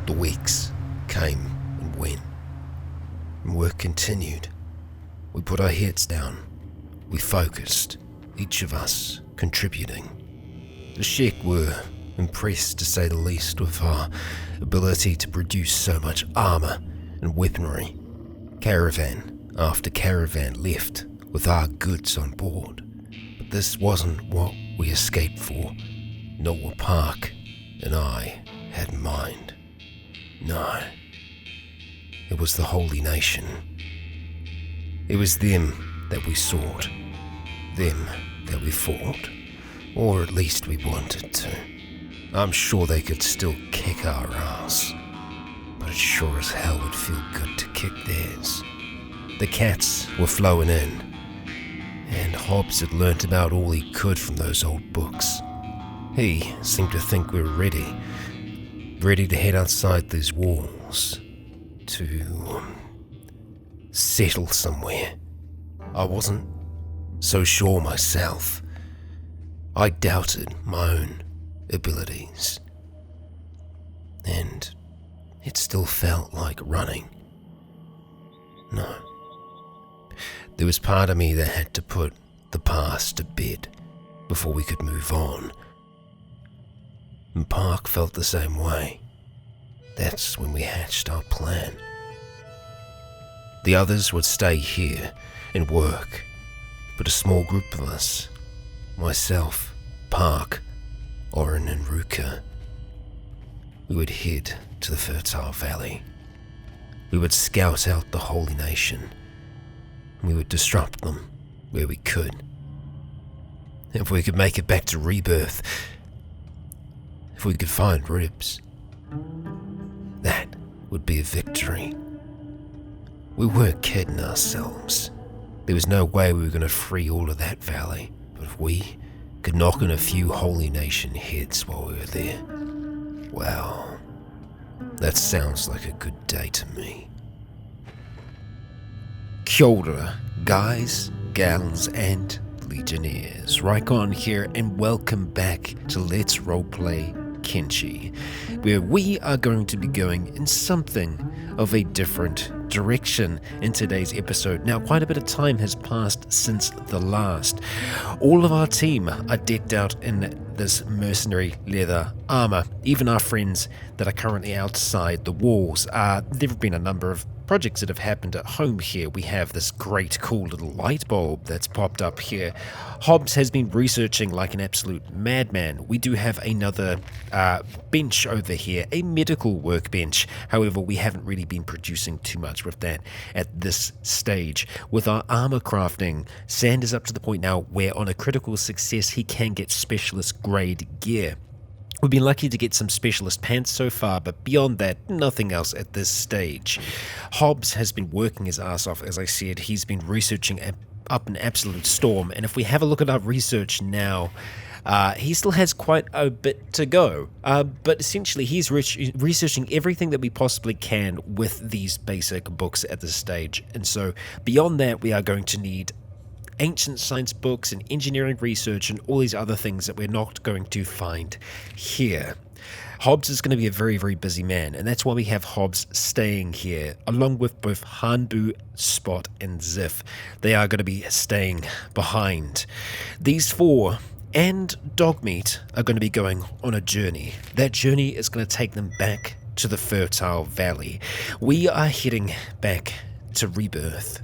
The weeks came and went, and work continued. We put our heads down. We focused, each of us contributing. The Sheik were impressed, to say the least, with our ability to produce so much armor and weaponry. Caravan after caravan left with our goods on board. But this wasn't what we escaped for, nor what Park and I had in mind. No, it was the Holy Nation. It was them that we sought, them that we fought, or at least we wanted to. I'm sure they could still kick our ass, but it sure as hell would feel good to kick theirs. The cats were flowing in, and Hobbs had learnt about all he could from those old books. He seemed to think we were ready to head outside these walls, to settle somewhere. I wasn't so sure myself. I doubted my own abilities, and it still felt like running. No. There was part of me that had to put the past to bed before we could move on. And Park felt the same way. That's when we hatched our plan. The others would stay here and work, but a small group of us, myself, Park, Oren and Ruka, we would head to the Fertile Valley. We would scout out the Holy Nation. We would disrupt them where we could. If we could make it back to Rebirth, if we could find Ribs, that would be a victory. We weren't kidding ourselves. There was no way we were going to free all of that valley, but if we could knock in a few Holy Nation heads while we were there, well, that sounds like a good day to me. Kia ora, guys, gals, and Legionnaires. Rycon here, and welcome back to Let's Roleplay Kenshi, where we are going to be going in something of a different direction in today's episode. Now, quite a bit of time has passed since the last. All of our team are decked out in this mercenary leather armor. Even our friends that are currently outside the walls. There have been a number of projects that have happened at home here. We have this great cool little light bulb that's popped up here. Hobbs has been researching like an absolute madman. We do have another bench over here, a medical workbench. However, we haven't really been producing too much with that at this stage. With our armor crafting, Sand is up to the point now where on a critical success he can get specialist grade gear. We've been lucky to get some specialist pants so far, but beyond that, nothing else at this stage. Hobbs has been working his ass off, as I said. He's been researching up an absolute storm, and if we have a look at our research now, he still has quite a bit to go, but essentially he's researching everything that we possibly can with these basic books at this stage. And so beyond that, we are going to need ancient science books and engineering research and all these other things that we're not going to find here. Hobbs is going to be a very, very busy man, and that's why we have Hobbs staying here, along with both Hanbu, Spot, and Ziff. They are going to be staying behind. These four and Dogmeat are going to be going on a journey. That journey is going to take them back to the Fertile Valley. We are heading back to Rebirth,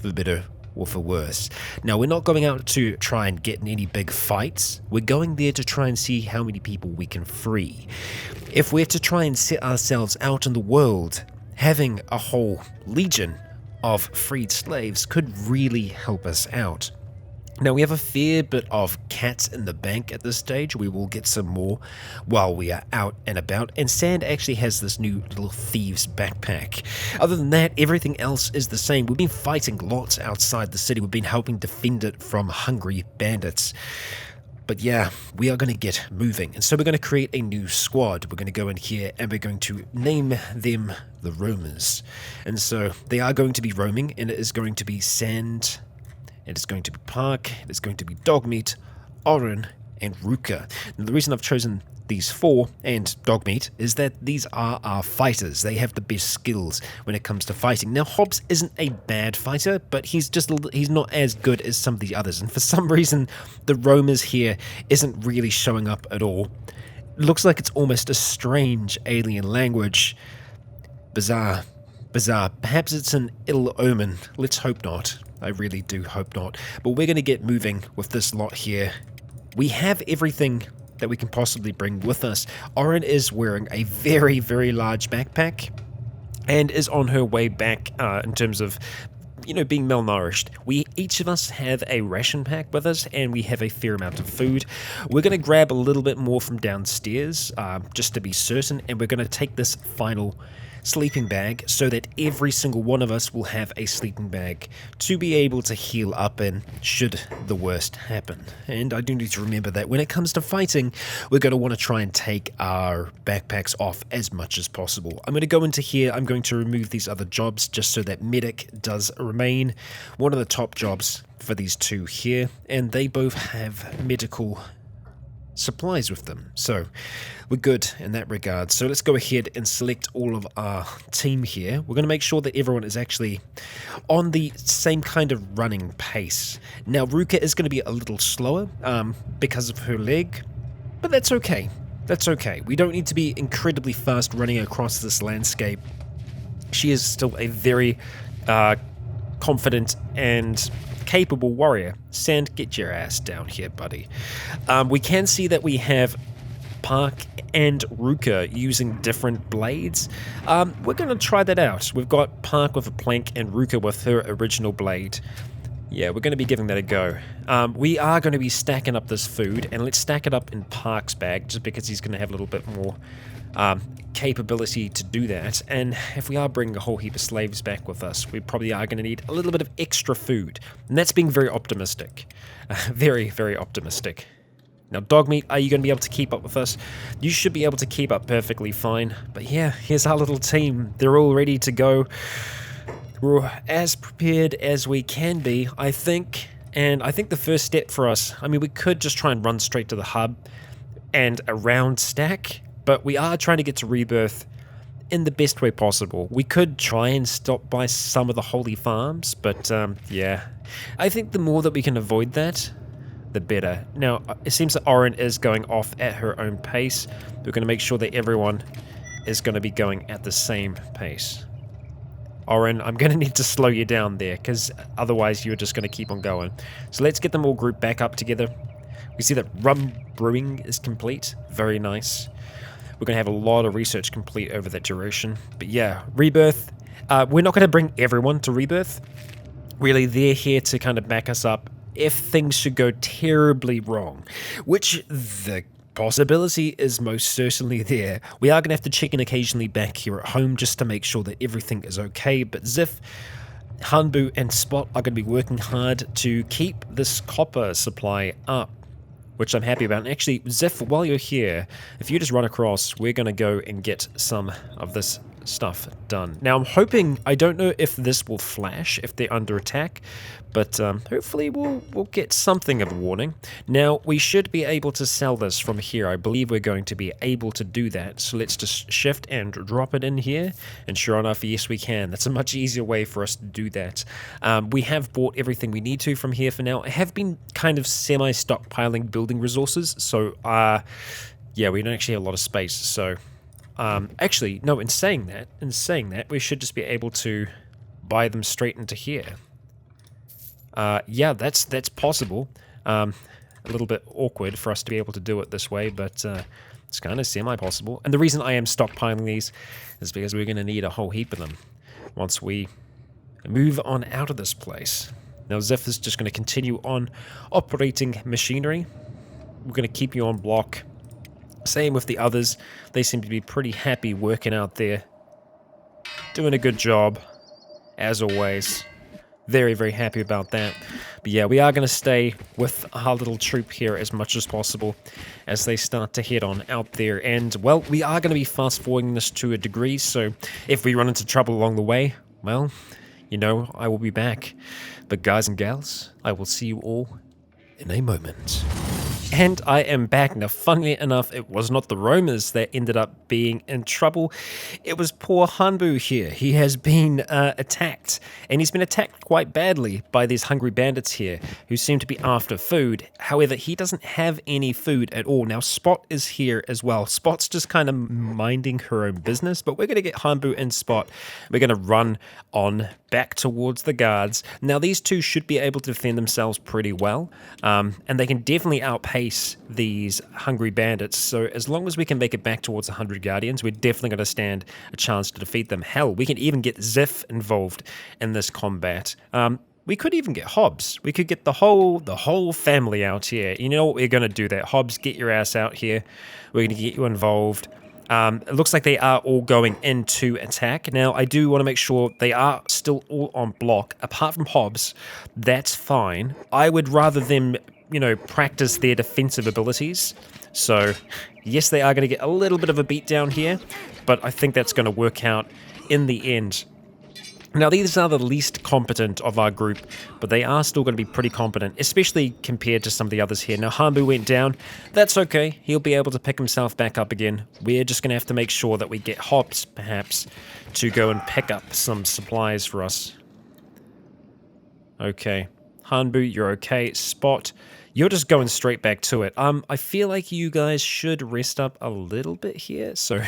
for better or for worse. Now, we're not going out to try and get in any big fights. We're going there to try and see how many people we can free. If we're to try and set ourselves out in the world, having a whole legion of freed slaves could really help us out. Now, we have a fair bit of cats in the bank at this stage. We will get some more while we are out and about. And Sand actually has this new little thieves backpack. Other than that, everything else is the same. We've been fighting lots outside the city. We've been helping defend it from hungry bandits. But yeah, we are going to get moving. And so we're going to create a new squad. We're going to go in here and we're going to name them the Roamers. And so they are going to be roaming, and it is going to be Sand, it is going to be Park, it is going to be Dogmeat, Oren, and Ruka. Now, the reason I've chosen these four and Dogmeat is that these are our fighters. They have the best skills when it comes to fighting. Now, Hobbs isn't a bad fighter, but he's not as good as some of the others. And for some reason, the roamers here isn't really showing up at all. It looks like it's almost a strange alien language. Bizarre. Perhaps it's an ill omen. Let's hope not. I really do hope not. But we're going to get moving with this lot here. We have everything that we can possibly bring with us. Oren is wearing a very, very large backpack and is on her way back in terms of, being malnourished. Each of us have a ration pack with us, and we have a fair amount of food. We're going to grab a little bit more from downstairs, just to be certain, and we're going to take this final sleeping bag so that every single one of us will have a sleeping bag to be able to heal up in should the worst happen. And I do need to remember that when it comes to fighting, we're going to want to try and take our backpacks off as much as possible. I'm going to go into here, I'm going to remove these other jobs just so that medic does remain one of the top jobs for these two here, and they both have medical supplies with them, so we're good in that regard. So let's go ahead and select all of our team here. We're going to make sure that everyone is actually on the same kind of running pace. Now Ruka is going to be a little slower because of her leg, but that's okay. We don't need to be incredibly fast running across this landscape. She is still a very confident and capable warrior. Sand, get your ass down here, buddy. We can see that we have Park and Ruka using different blades. We're going to try that out. We've got Park with a plank and Ruka with her original blade. Yeah, we're going to be giving that a go. We are going to be stacking up this food, and let's stack it up in Park's bag just because he's going to have a little bit more capability to do that. And if we are bringing a whole heap of slaves back with us, we probably are going to need a little bit of extra food, and that's being very optimistic. Very, very optimistic. Now, Dogmeat, are you going to be able to keep up with us? You should be able to keep up perfectly fine. But yeah, here's our little team. They're all ready to go. We're as prepared as we can be, I think. And I think the first step for us, we could just try and run straight to the hub and around stack, but we are trying to get to Rebirth in the best way possible. We could try and stop by some of the holy farms, but yeah. I think the more that we can avoid that, the better. Now, it seems that Oren is going off at her own pace. We're going to make sure that everyone is going to be going at the same pace. Oren, I'm going to need to slow you down there, because otherwise you're just going to keep on going. So let's get them all grouped back up together. We see that rum brewing is complete. Very nice. We're going to have a lot of research complete over that duration. But yeah, Rebirth. We're not going to bring everyone to Rebirth. Really, they're here to kind of back us up if things should go terribly wrong, which the possibility is most certainly there. We are going to have to check in occasionally back here at home just to make sure that everything is okay, but Ziff, Hanbu, and Spot are going to be working hard to keep this copper supply up, which I'm happy about. And actually, Ziff, while you're here, if you just run across, we're going to go and get some of this stuff done. Now, I'm hoping, I don't know if this will flash if they're under attack, but hopefully we'll get something of a warning. Now, we should be able to sell this from here. I believe we're going to be able to do that. So let's just shift and drop it in here. And sure enough, yes, we can. That's a much easier way for us to do that. We have bought everything we need to from here for now. I have been kind of semi-stockpiling building resources. So, yeah, we don't actually have a lot of space. So, actually, no, in saying that, we should just be able to buy them straight into here. Yeah, that's possible. A little bit awkward for us to be able to do it this way, but it's kind of semi-possible. And the reason I am stockpiling these is because we're going to need a whole heap of them once we move on out of this place. Now, Zeph is just going to continue on operating machinery. We're going to keep you on block. Same with the others. They seem to be pretty happy working out there. Doing a good job, as always. Very, very happy about that. But yeah, we are going to stay with our little troop here as much as possible as they start to head on out there. And, well, we are going to be fast-forwarding this to a degree, so if we run into trouble along the way, well, you know, I will be back. But guys and gals, I will see you all in a moment. And I am back. Now, funnily enough, it was not the roamers that ended up being in trouble. It was poor Hanbu here. He has been attacked, and he's been attacked quite badly by these hungry bandits here who seem to be after food. However, he doesn't have any food at all. Now, Spot is here as well. Spot's just kind of minding her own business, but we're going to get Hanbu and Spot. We're going to run on back towards the guards. Now, these two should be able to defend themselves pretty well, and they can definitely outpace these hungry bandits. So as long as we can make it back towards 100 guardians, we're definitely going to stand a chance to defeat them. Hell, we can even get Ziff involved in this combat. We could even get Hobbs. We could get the whole family out here. You know what, we're going to do that. Hobbs, get your ass out here. We're going to get you involved. It looks like they are all going into attack. Now, I do want to make sure they are still all on block. Apart from Hobbs, that's fine. I would rather them, practice their defensive abilities. So, yes, they are going to get a little bit of a beatdown here, but I think that's going to work out in the end. Now, these are the least competent of our group, but they are still going to be pretty competent, especially compared to some of the others here. Now, Hanbu went down. That's okay. He'll be able to pick himself back up again. We're just going to have to make sure that we get Hobbs, perhaps, to go and pick up some supplies for us. Okay. Hanbu, you're okay. Spot, you're just going straight back to it. I feel like you guys should rest up a little bit here, so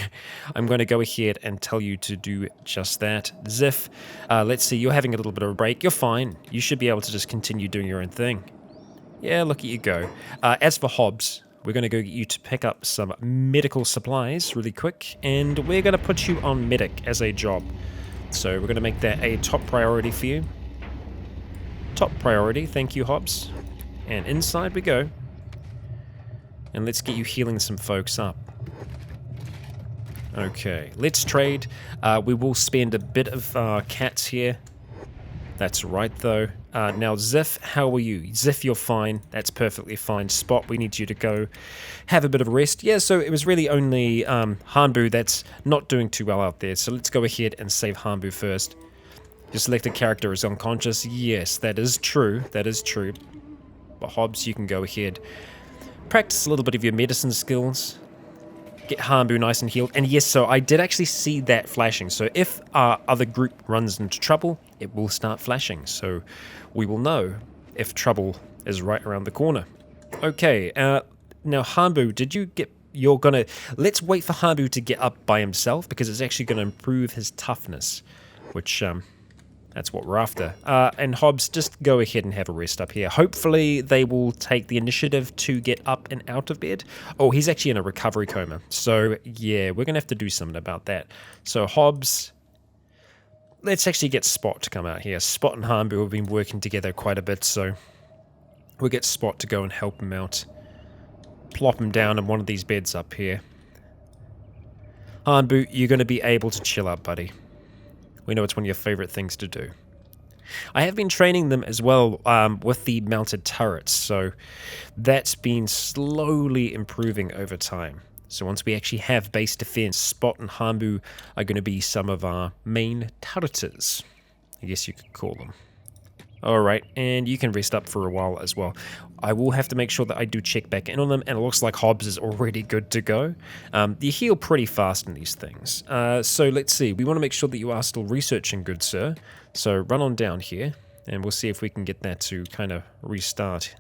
I'm going to go ahead and tell you to do just that. Ziff, let's see, you're having a little bit of a break. You're fine. You should be able to just continue doing your own thing. Yeah, look at you go. As for Hobbs, we're going to go get you to pick up some medical supplies really quick, and we're going to put you on medic as a job. So we're going to make that a top priority for you. Top priority, thank you, Hobbs. And inside we go. And let's get you healing some folks up. Okay, let's trade. We will spend a bit of cats here. That's right, though. Now, Ziff, how are you? Ziff, you're fine. That's perfectly fine. Spot, we need you to go have a bit of a rest. Yeah, so it was really only Hanbu that's not doing too well out there. So let's go ahead and save Hanbu first. Your selected character is unconscious. Yes, that is true. That is true. But Hobbs, you can go ahead. Practice a little bit of your medicine skills. Get Hanbu nice and healed. And yes, so I did actually see that flashing. So if our other group runs into trouble, it will start flashing. So we will know if trouble is right around the corner. Okay, now Hanbu, did you get... You're gonna... Let's wait for Hanbu to get up by himself, because it's actually going to improve his toughness. Which, that's what we're after. And Hobbs, just go ahead and have a rest up here. Hopefully they will take the initiative to get up and out of bed. Oh, he's actually in a recovery coma. So, yeah, we're going to have to do something about that. So, Hobbs, let's actually get Spot to come out here. Spot and Hanbu have been working together quite a bit, so we'll get Spot to go and help him out. Plop him down in one of these beds up here. Hanbu, you're going to be able to chill out, buddy. We know it's one of your favorite things to do. I have been training them as well with the mounted turrets, so that's been slowly improving over time. So once we actually have base defense, Spot and Hanbu are going to be some of our main turreters, I guess you could call them. Alright, and you can rest up for a while as well. I will have to make sure that I do check back in on them, and it looks like Hobbs is already good to go. You heal pretty fast in these things. So let's see, we want to make sure that you are still researching, good sir. So run on down here, and we'll see if we can get that to kind of restart.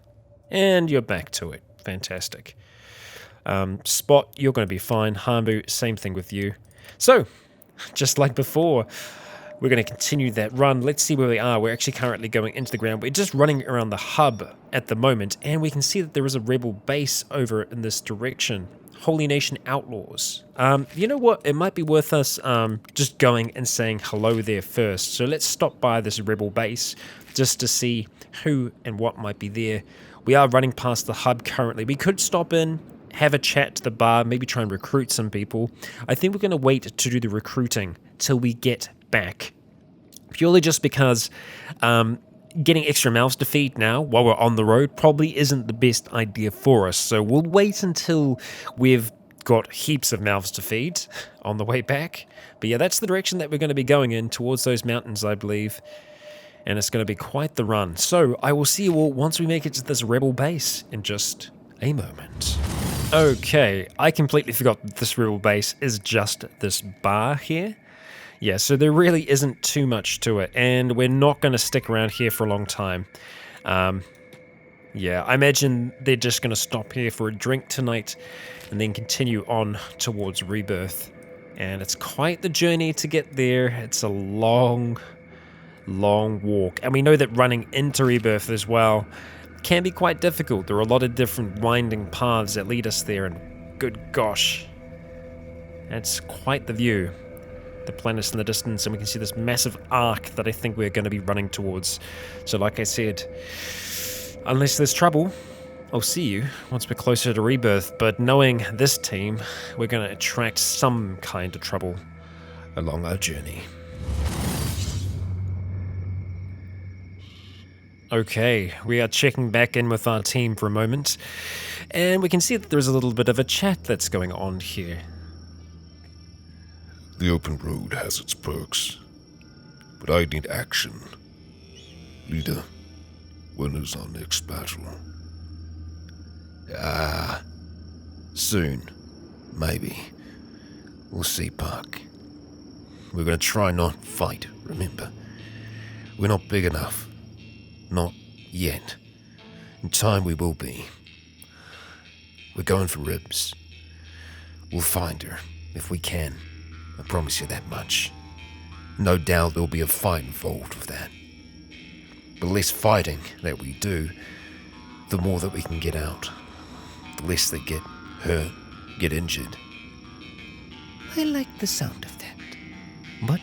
And you're back to it. Fantastic. Spot, you're going to be fine. Hanbu, same thing with you. So, just like before, we're going to continue that run. Let's see where we are. We're actually currently going into the ground. We're just running around the hub at the moment, and we can see that there is a rebel base over in this direction. Holy Nation Outlaws. You know what? It might be worth us just going and saying hello there first. So let's stop by this rebel base just to see who and what might be there. We are running past the hub currently. We could stop in, have a chat to the bar, maybe try and recruit some people. I think we're going to wait to do the recruiting till we get back, purely just because getting extra mouths to feed now while we're on the road probably isn't the best idea for us. So we'll wait until we've got heaps of mouths to feed on the way back. But yeah, that's the direction that we're going to be going in, towards those mountains, I believe. And it's going to be quite the run. So I will see you all once we make it to this rebel base in just a moment. Okay, I completely forgot that this rebel base is just this bar here. Yeah, so there really isn't too much to it, and we're not going to stick around here for a long time. Yeah, I imagine they're just going to stop here for a drink tonight and then continue on towards Rebirth. And it's quite the journey to get there. It's a long walk. And we know that running into Rebirth as well can be quite difficult. There are a lot of different winding paths that lead us there, and good gosh, that's quite the view. The planet's in the distance, and we can see this massive arc that I think we're going to be running towards. So like I said, unless there's trouble, I'll see you once we're closer to Rebirth, but knowing this team, we're going to attract some kind of trouble along our journey. Okay, we are checking back in with our team for a moment, and we can see that there's a little bit of a chat that's going on here. The open road has its perks, but I need action. Leader, when is our next battle? Soon. Maybe. We'll see, Park. We're gonna try not fight, remember? We're not big enough. Not yet. In time we will be. We're going for Ribs. We'll find her, if we can. I promise you that much. No doubt there'll be a fight involved with that. The less fighting that we do, the more that we can get out. The less they get hurt, get injured. I like the sound of that. But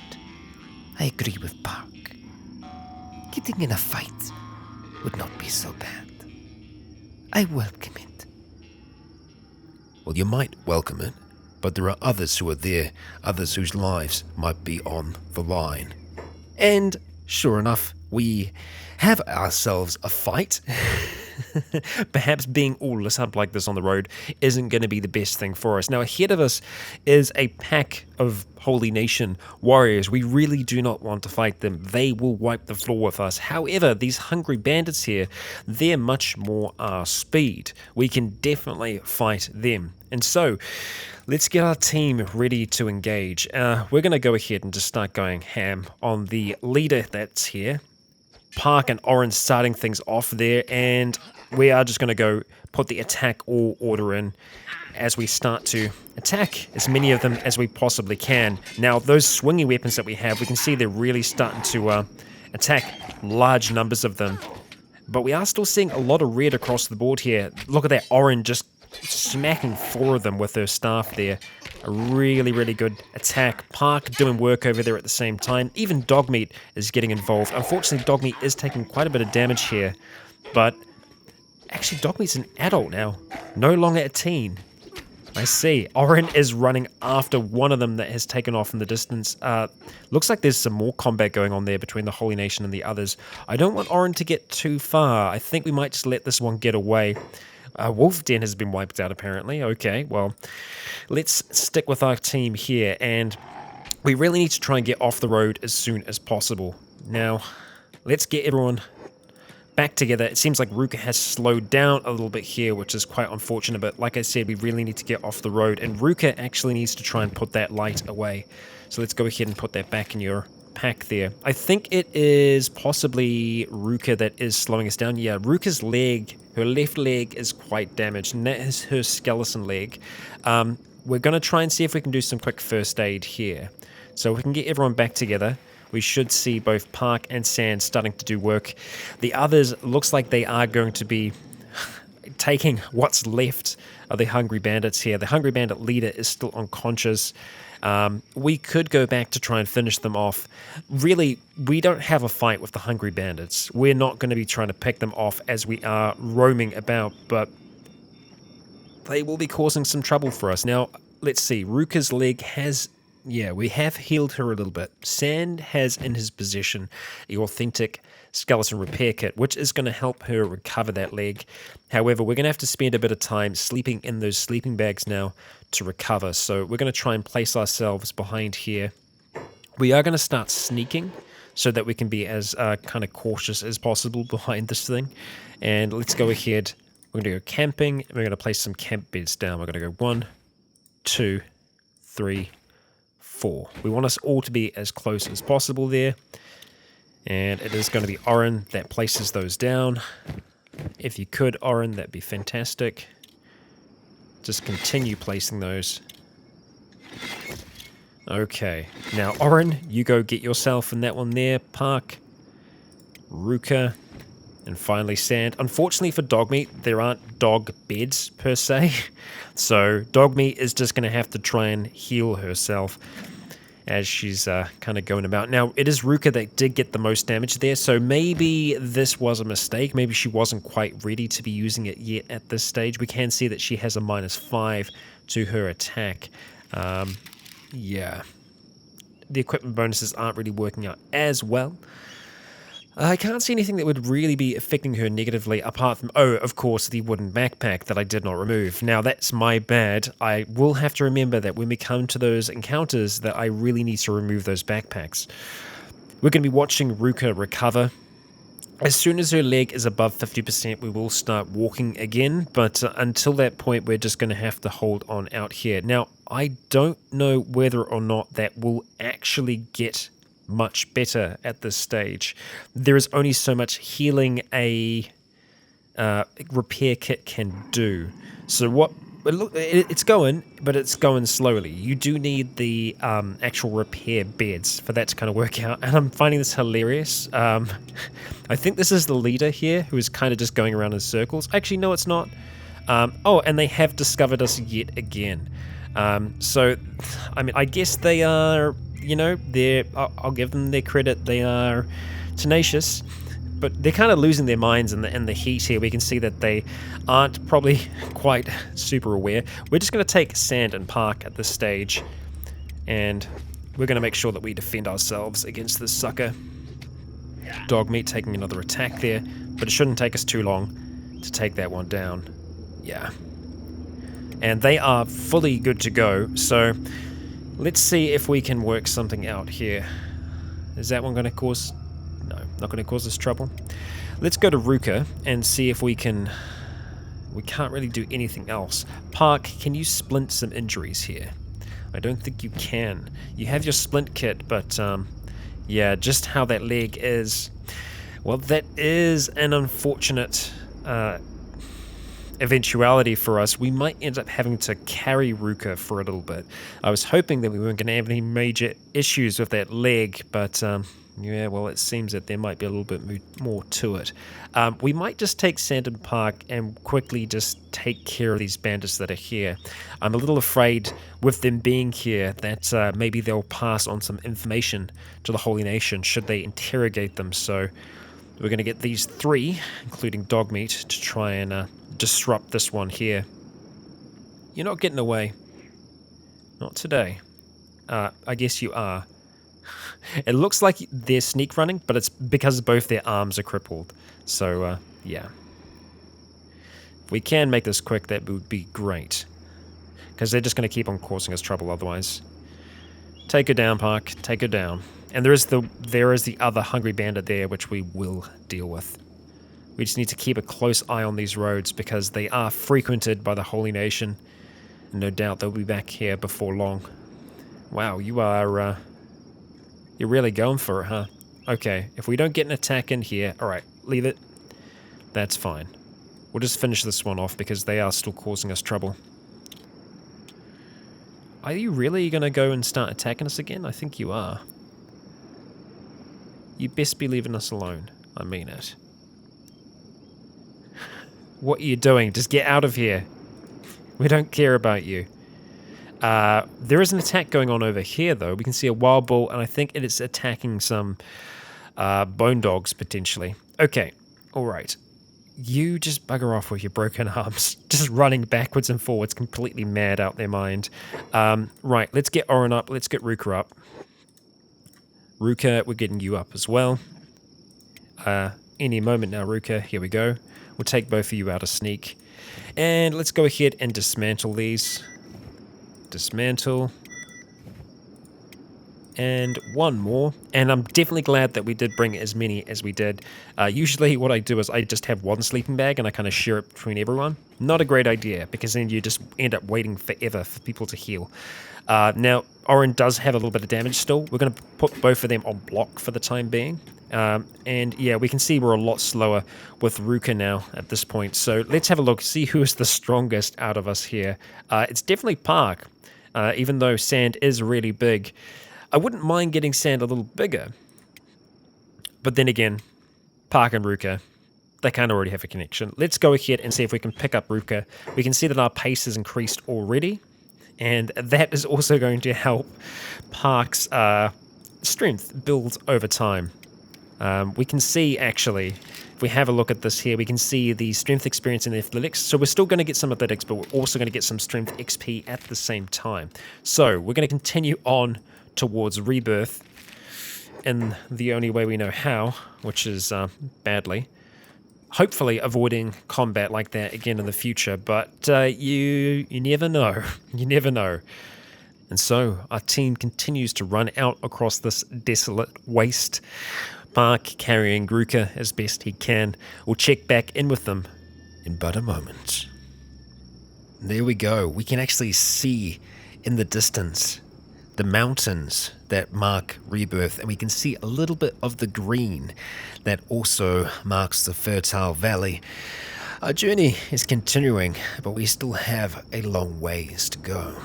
I agree with Park. Getting in a fight would not be so bad. I welcome it. Well, you might welcome it, but there are others who are there, others whose lives might be on the line. And sure enough, we have ourselves a fight. Perhaps being all lit up like this on the road isn't going to be the best thing for us. Now, ahead of us is a pack of Holy Nation warriors. We really do not want to fight them. They will wipe the floor with us. However, these hungry bandits here, they're much more our speed. We can definitely fight them. And so, let's get our team ready to engage. We're going to go ahead and just start going ham on the leader that's here. Park and Orange starting things off there, and we are just going to go put the attack all order in as we start to attack as many of them as we possibly can. Now, those swingy weapons that we have, we can see they're really starting to attack large numbers of them. But we are still seeing a lot of red across the board here. Look at that Orange just smacking 4 of them with her staff there. A really, really good attack. Park doing work over there at the same time. Even Dogmeat is getting involved. Unfortunately, Dogmeat is taking quite a bit of damage here. But actually, Dogmeat's an adult now. No longer a teen. I see. Oren is running after one of them that has taken off in the distance. Looks like there's some more combat going on there between the Holy Nation and the others. I don't want Oren to get too far. I think we might just let this one get away. Wolf Den has been wiped out, apparently. Okay, well, let's stick with our team here, and we really need to try and get off the road as soon as possible. Now, let's get everyone back together. It seems like Ruka has slowed down a little bit here, which is quite unfortunate, but like I said, we really need to get off the road, and Ruka actually needs to try and put that light away. So let's go ahead and put that back in your pack there. I think it is possibly Ruka that is slowing us down. Yeah, Ruka's leg, her left leg is quite damaged, and that is her skeleton leg. We're going to try and see if we can do some quick first aid here. So we can get everyone back together. We should see both Park and Sand starting to do work. The others, looks like they are going to be taking what's left of the Hungry Bandits here. The Hungry Bandit leader is still unconscious. We could go back to try and finish them off. Really, we don't have a fight with the Hungry Bandits. We're not going to be trying to pick them off as we are roaming about, but they will be causing some trouble for us. Now, let's see. Ruka's leg has... Yeah, we have healed her a little bit. Sand has in his possession the authentic skeleton repair kit, which is going to help her recover that leg. However, we're going to have to spend a bit of time sleeping in those sleeping bags now to recover. So we're going to try and place ourselves behind here. We are going to start sneaking so that we can be as kind of cautious as possible behind this thing. And let's go ahead. We're going to go camping, and we're going to place some camp beds down. We're going to go 1, 2, 3, 4. We want us all to be as close as possible there. And it is going to be Oren that places those down. If you could, Oren, that'd be fantastic. Just continue placing those. Okay. Now, Oren, you go get yourself in that one there. Park. Ruka. And finally, Sand. Unfortunately for Dogmeat, there aren't dog beds per se. So Dogmeat is just going to have to try and heal herself as she's kind of going about. Now, it is Ruka that did get the most damage there, so maybe this was a mistake. Maybe she wasn't quite ready to be using it yet at this stage. We can see that she has a -5 to her attack. Yeah. The equipment bonuses aren't really working out as well. I can't see anything that would really be affecting her negatively apart from, oh, of course, the wooden backpack that I did not remove. Now, that's my bad. I will have to remember that when we come to those encounters that I really need to remove those backpacks. We're going to be watching Ruka recover. As soon as her leg is above 50%, we will start walking again, but until that point, we're just going to have to hold on out here. Now, I don't know whether or not that will actually get much better at this stage. There is only so much healing a repair kit can do. So what it's going, but it's going slowly. You do need the actual repair beds for that to kind of work out, and I'm finding this hilarious. I think this is the leader here who is kind of just going around in circles. Actually, no, it's not. Oh, and they have discovered us yet again. So, I mean, I guess they are, you know, I'll give them their credit. They are tenacious, but they're kind of losing their minds in the heat here. We can see that they aren't probably quite super aware. We're just going to take Sand and Park at this stage, and we're going to make sure that we defend ourselves against this sucker. Dogmeat taking another attack there, but it shouldn't take us too long to take that one down. Yeah. And they are fully good to go, so let's see if we can work something out here. Is that one going to cause... No, not going to cause us trouble. Let's go to Ruka and see if we can... We can't really do anything else. Park, can you splint some injuries here? I don't think you can. You have your splint kit, but yeah, just how that leg is... Well, that is an unfortunate... eventuality for us. We might end up having to carry Ruka for a little bit. I was hoping that we weren't going to have any major issues with that leg, but yeah, well, it seems that there might be a little bit more to it. We might just take Sandon Park and quickly just take care of these bandits that are here. I'm a little afraid with them being here that maybe they'll pass on some information to the Holy Nation should they interrogate them, so we're going to get these 3, including Dogmeat, to try and disrupt this one here. You're not getting away. Not today. I guess you are. It looks like they're sneak running, but it's because both their arms are crippled. So, yeah. If we can make this quick, that would be great. Because they're just going to keep on causing us trouble otherwise. Take her down, Park. Take her down. And there is the other hungry bandit there, which we will deal with. We just need to keep a close eye on these roads because they are frequented by the Holy Nation. And no doubt they'll be back here before long. Wow, you are, you're really going for it, huh? Okay, if we don't get an attack in here, alright, leave it. That's fine. We'll just finish this one off because they are still causing us trouble. Are you really going to go and start attacking us again? I think you are. You best be leaving us alone. I mean it. What are you doing? Just get out of here. We don't care about you. There is an attack going on over here, though. We can see a wild bull, and I think it is attacking some bone dogs, potentially. Okay, all right. You just bugger off with your broken arms. Just running backwards and forwards, completely mad out their mind. Right, let's get Oren up. Let's get Ruka up. Ruka, we're getting you up as well. Any moment now, Ruka. Here we go. We'll take both of you out of sneak. And let's go ahead and dismantle these. Dismantle. and one more. And I'm definitely glad that we did bring as many as we did. Usually what I do is I just have one sleeping bag and I kind of share it between everyone. Not a great idea, because then you just end up waiting forever for people to heal. Now, Oren does have a little bit of damage still. We're going to put both of them on block for the time being. And yeah, we can see we're a lot slower with Rycon now at this point. So let's have a look, see who is the strongest out of us here. It's definitely Park, even though Sand is really big. I wouldn't mind getting Sand a little bigger. But then again, Park and Rycon, they kind of already have a connection. Let's go ahead and see if we can pick up Rycon. We can see that our pace has increased already. And that is also going to help Park's strength build over time. We can see, actually, if we have a look at this here, we can see the strength experience and the athletics. So we're still going to get some athletics, but we're also going to get some strength XP at the same time. So we're going to continue on towards rebirth in the only way we know how, which is badly. Hopefully avoiding combat like that again in the future, but you never know. You never know. And so our team continues to run out across this desolate waste. Park carrying Rycon as best he can. We'll check back in with them in but a moment. There we go. We can actually see in the distance the mountains that mark rebirth, and we can see a little bit of the green that also marks the fertile valley. Our journey is continuing, but we still have a long ways to go.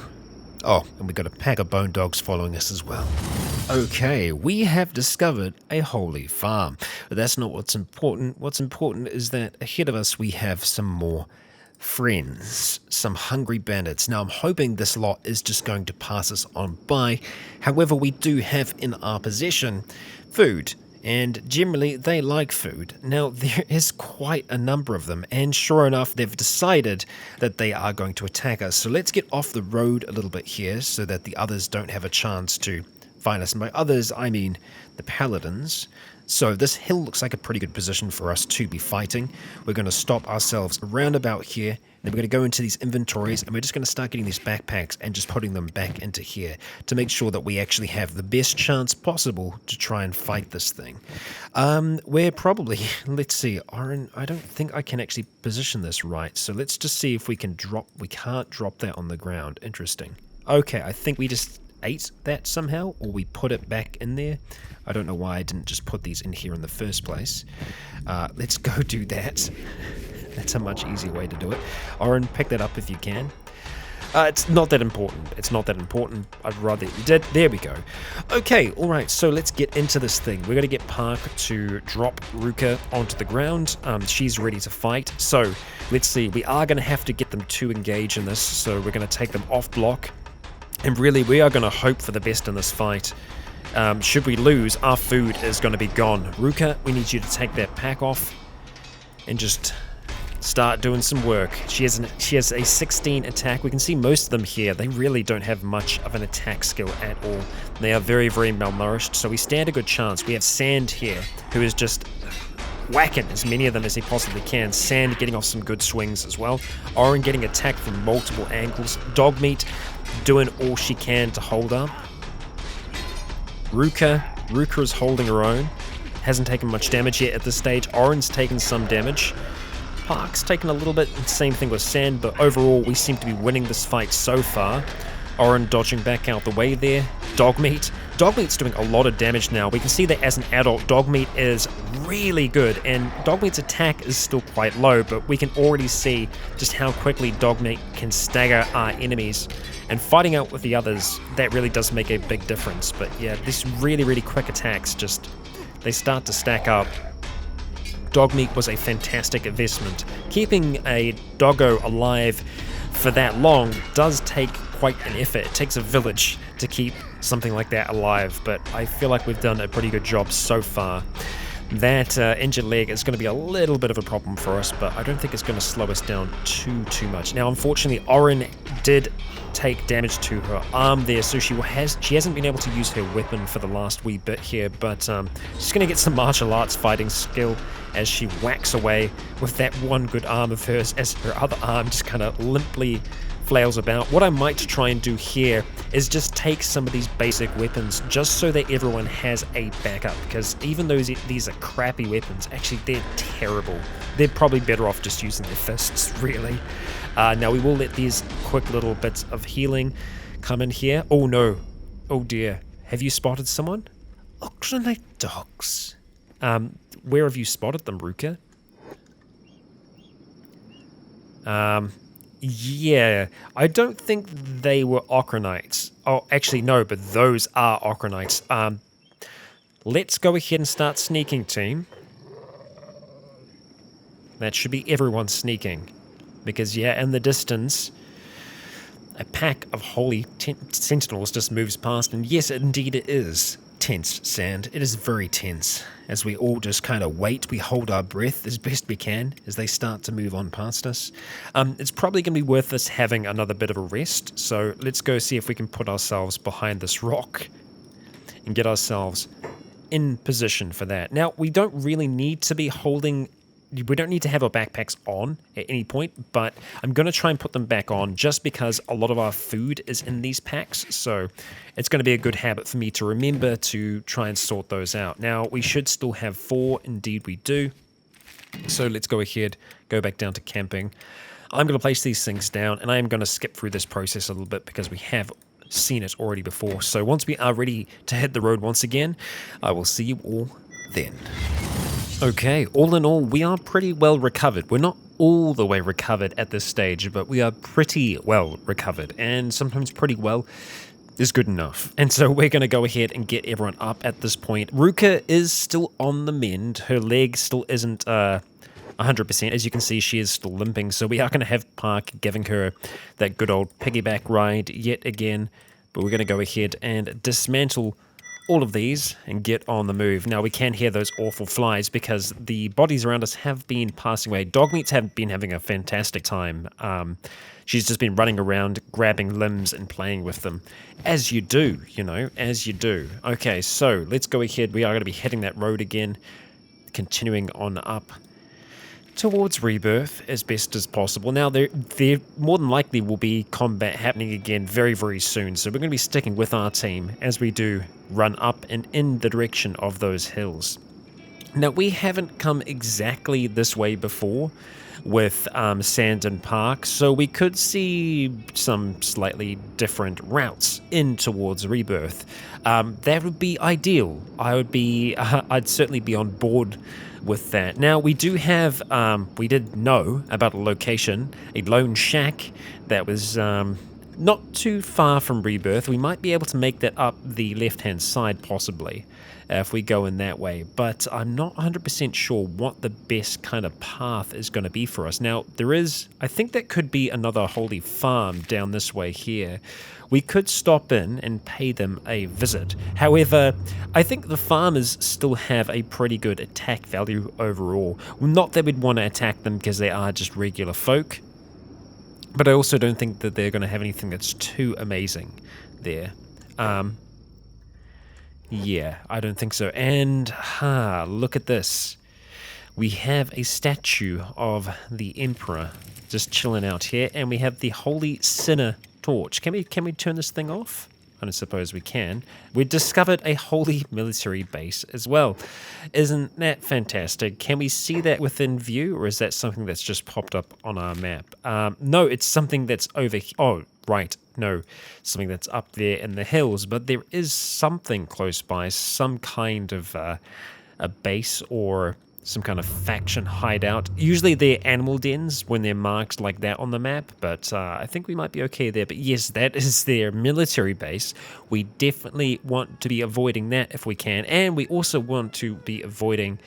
Oh, and we've got a pack of bone dogs following us as well. Okay, we have discovered a holy farm, but that's not what's important. What's important is that ahead of us we have some more friends, some hungry bandits. Now I'm hoping this lot is just going to pass us on by. However, we do have in our possession food, and generally they like food. Now there is quite a number of them, and sure enough they've decided that they are going to attack us. So let's get off the road a little bit here so that the others don't have a chance to find us. And by others I mean the paladins. So this hill looks like a pretty good position for us to be fighting. We're going to stop ourselves around about here, then we're going to go into these inventories, and we're just going to start getting these backpacks and just putting them back into here to make sure that we actually have the best chance possible to try and fight this thing. We're probably, let's see, Oren, I don't think I can actually position this right, so let's just see if we can drop, we can't drop that on the ground. Interesting. Okay, I think we just ate that somehow, or we put it back in there. I don't know why I didn't just put these in here in the first place. Let's go do that. That's a much easier way to do it. Oren, pick that up if you can. It's not that important. It's not that important. I'd rather you did. There we go. Okay, alright, so let's get into this thing. We're going to get Park to drop Rycon onto the ground. She's ready to fight. So, let's see. We are going to have to get them to engage in this, so we're going to take them off block. And really, we are going to hope for the best in this fight. Should we lose, our food is going to be gone. Rycon, we need you to take that pack off and just start doing some work. She has a 16 attack. We can see most of them here. They really don't have much of an attack skill at all. They are very, very malnourished, so we stand a good chance. We have Sand here, who is just whacking as many of them as he possibly can. Sand getting off some good swings as well. Oren getting attacked from multiple angles. Dogmeat doing all she can to hold up. Rycon is holding her own. Hasn't taken much damage yet at this stage. Oren's taken some damage. Park's taken a little bit. Same thing with Sand, but overall we seem to be winning this fight so far. Oren dodging back out the way there. Dogmeat's doing a lot of damage now. We can see that as an adult, Dogmeat is really good, and Dogmeat's attack is still quite low, but we can already see just how quickly Dogmeat can stagger our enemies. And fighting out with the others, that really does make a big difference. But yeah, these really, really quick attacks just, they start to stack up. Dogmeat was a fantastic investment. Keeping a doggo alive for that long does take quite an effort. It takes a village to keep something like that alive, but I feel like we've done a pretty good job so far. That injured leg is going to be a little bit of a problem for us, but I don't think it's going to slow us down too much. Now, unfortunately, Oren did take damage to her arm there, so she hasn't been able to use her weapon for the last wee bit here, but she's going to get some martial arts fighting skill as she whacks away with that one good arm of hers, as her other arm just kind of limply flails about. What I might try and do here is just take some of these basic weapons just so that everyone has a backup, because even though these are crappy weapons, actually they're terrible. They're probably better off just using their fists, really. Now we will let these quick little bits of healing come in here. Oh no, oh dear. Have you spotted someone? Oxygenate dogs. Where have you spotted them, Ruka? Yeah, I don't think they were Ochronites. Oh, actually, no, but those are Ochronites. Let's go ahead and start sneaking, team. That should be everyone sneaking. Because, yeah, in the distance, a pack of holy sentinels just moves past. And yes, indeed it is tense, Sand. It is very tense. As we all just kind of wait, we hold our breath as best we can as they start to move on past us. It's probably going to be worth us having another bit of a rest. So let's go see if we can put ourselves behind this rock and get ourselves in position for that. Now, we don't really need to be holding... We don't need to have our backpacks on at any point, but I'm going to try and put them back on just because a lot of our food is in these packs, so it's going to be a good habit for me to remember to try and sort those out. Now, we should still have 4, indeed we do, so let's go ahead, go back down to camping. I'm going to place these things down, and I am going to skip through this process a little bit because we have seen it already before, so once we are ready to hit the road once again, I will see you all then. Okay, all in all, we are pretty well recovered. We're not all the way recovered at this stage, but we are pretty well recovered, and sometimes pretty well is good enough. And so we're going to go ahead and get everyone up at this point. Ruka is still on the mend. Her leg still isn't 100%. As you can see, she is still limping, so we are going to have Park giving her that good old piggyback ride yet again, but we're going to go ahead and dismantle all of these and get on the move. Now we can hear those awful flies because the bodies around us have been passing away. Dogmeats have been having a fantastic time. She's just been running around, grabbing limbs and playing with them. As you do, you know, as you do. Okay, so let's go ahead. We are going to be hitting that road again, continuing on up towards Rebirth as best as possible. Now, there more than likely will be combat happening again very, very soon, so we're going to be sticking with our team as we do run up and in the direction of those hills. Now, we haven't come exactly this way before with Sand and Park, so we could see some slightly different routes in towards Rebirth. That would be ideal. I'd certainly be on board with that. Now, we do have, we did know about a location, a lone shack that was not too far from Rebirth. We might be able to make that up the left-hand side, possibly, if we go in that way. But I'm not 100% sure what the best kind of path is going to be for us. Now, there is, I think that could be another holy farm down this way here. We could stop in and pay them a visit. However, I think the farmers still have a pretty good attack value overall. Not that we'd want to attack them because they are just regular folk, but I also don't think that they're going to have anything that's too amazing there. Yeah, I don't think so. And, look at this. We have a statue of the Emperor just chilling out here, and we have the Holy Sinner torch. Can we turn this thing off? I don't suppose we can. We discovered a holy military base as well. Isn't that fantastic? Can we see that within view, or is that something that's just popped up on our map? No, it's something that's over here. Oh, right. No, something that's up there in the hills, but there is something close by, some kind of a base or some kind of faction hideout. Usually they're animal dens when they're marked like that on the map, but I think we might be okay there. But yes, that is their military base. We definitely want to be avoiding that if we can, and we also want to be avoiding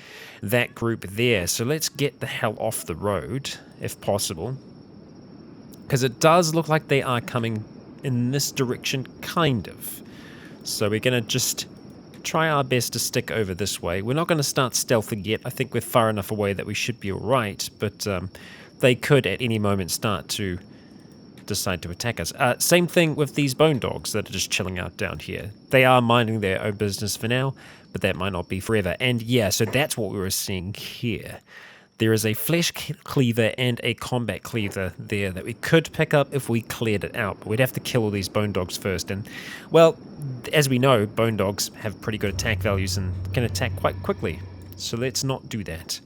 that group there. So let's get the hell off the road, if possible, because it does look like they are coming in this direction, kind of. So we're going to just try our best to stick over this way. We're not going to start stealthing yet. I think we're far enough away that we should be alright, but they could at any moment start to decide to attack us. Same thing with these bone dogs that are just chilling out down here. They are minding their own business for now, but that might not be forever. And yeah, so that's what we were seeing here. There is a flesh cleaver and a combat cleaver there that we could pick up if we cleared it out, but we'd have to kill all these bone dogs first. And, well, as we know, bone dogs have pretty good attack values and can attack quite quickly. So let's not do that.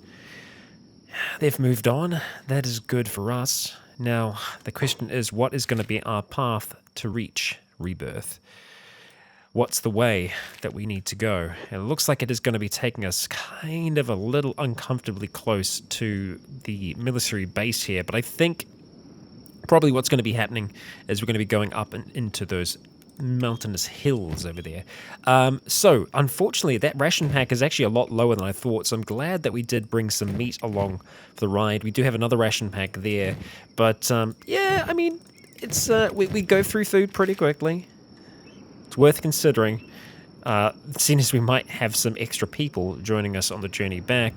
They've moved on. That is good for us. Now, the question is, what is going to be our path to reach Rebirth? What's the way that we need to go? It looks like it is going to be taking us kind of a little uncomfortably close to the military base here, but I think probably what's going to be happening is we're going to be going up and into those mountainous hills over there. So, unfortunately, that ration pack is actually a lot lower than I thought, so I'm glad that we did bring some meat along for the ride. We do have another ration pack there, but yeah, I mean, it's we go through food pretty quickly. It's worth considering, seeing as we might have some extra people joining us on the journey back.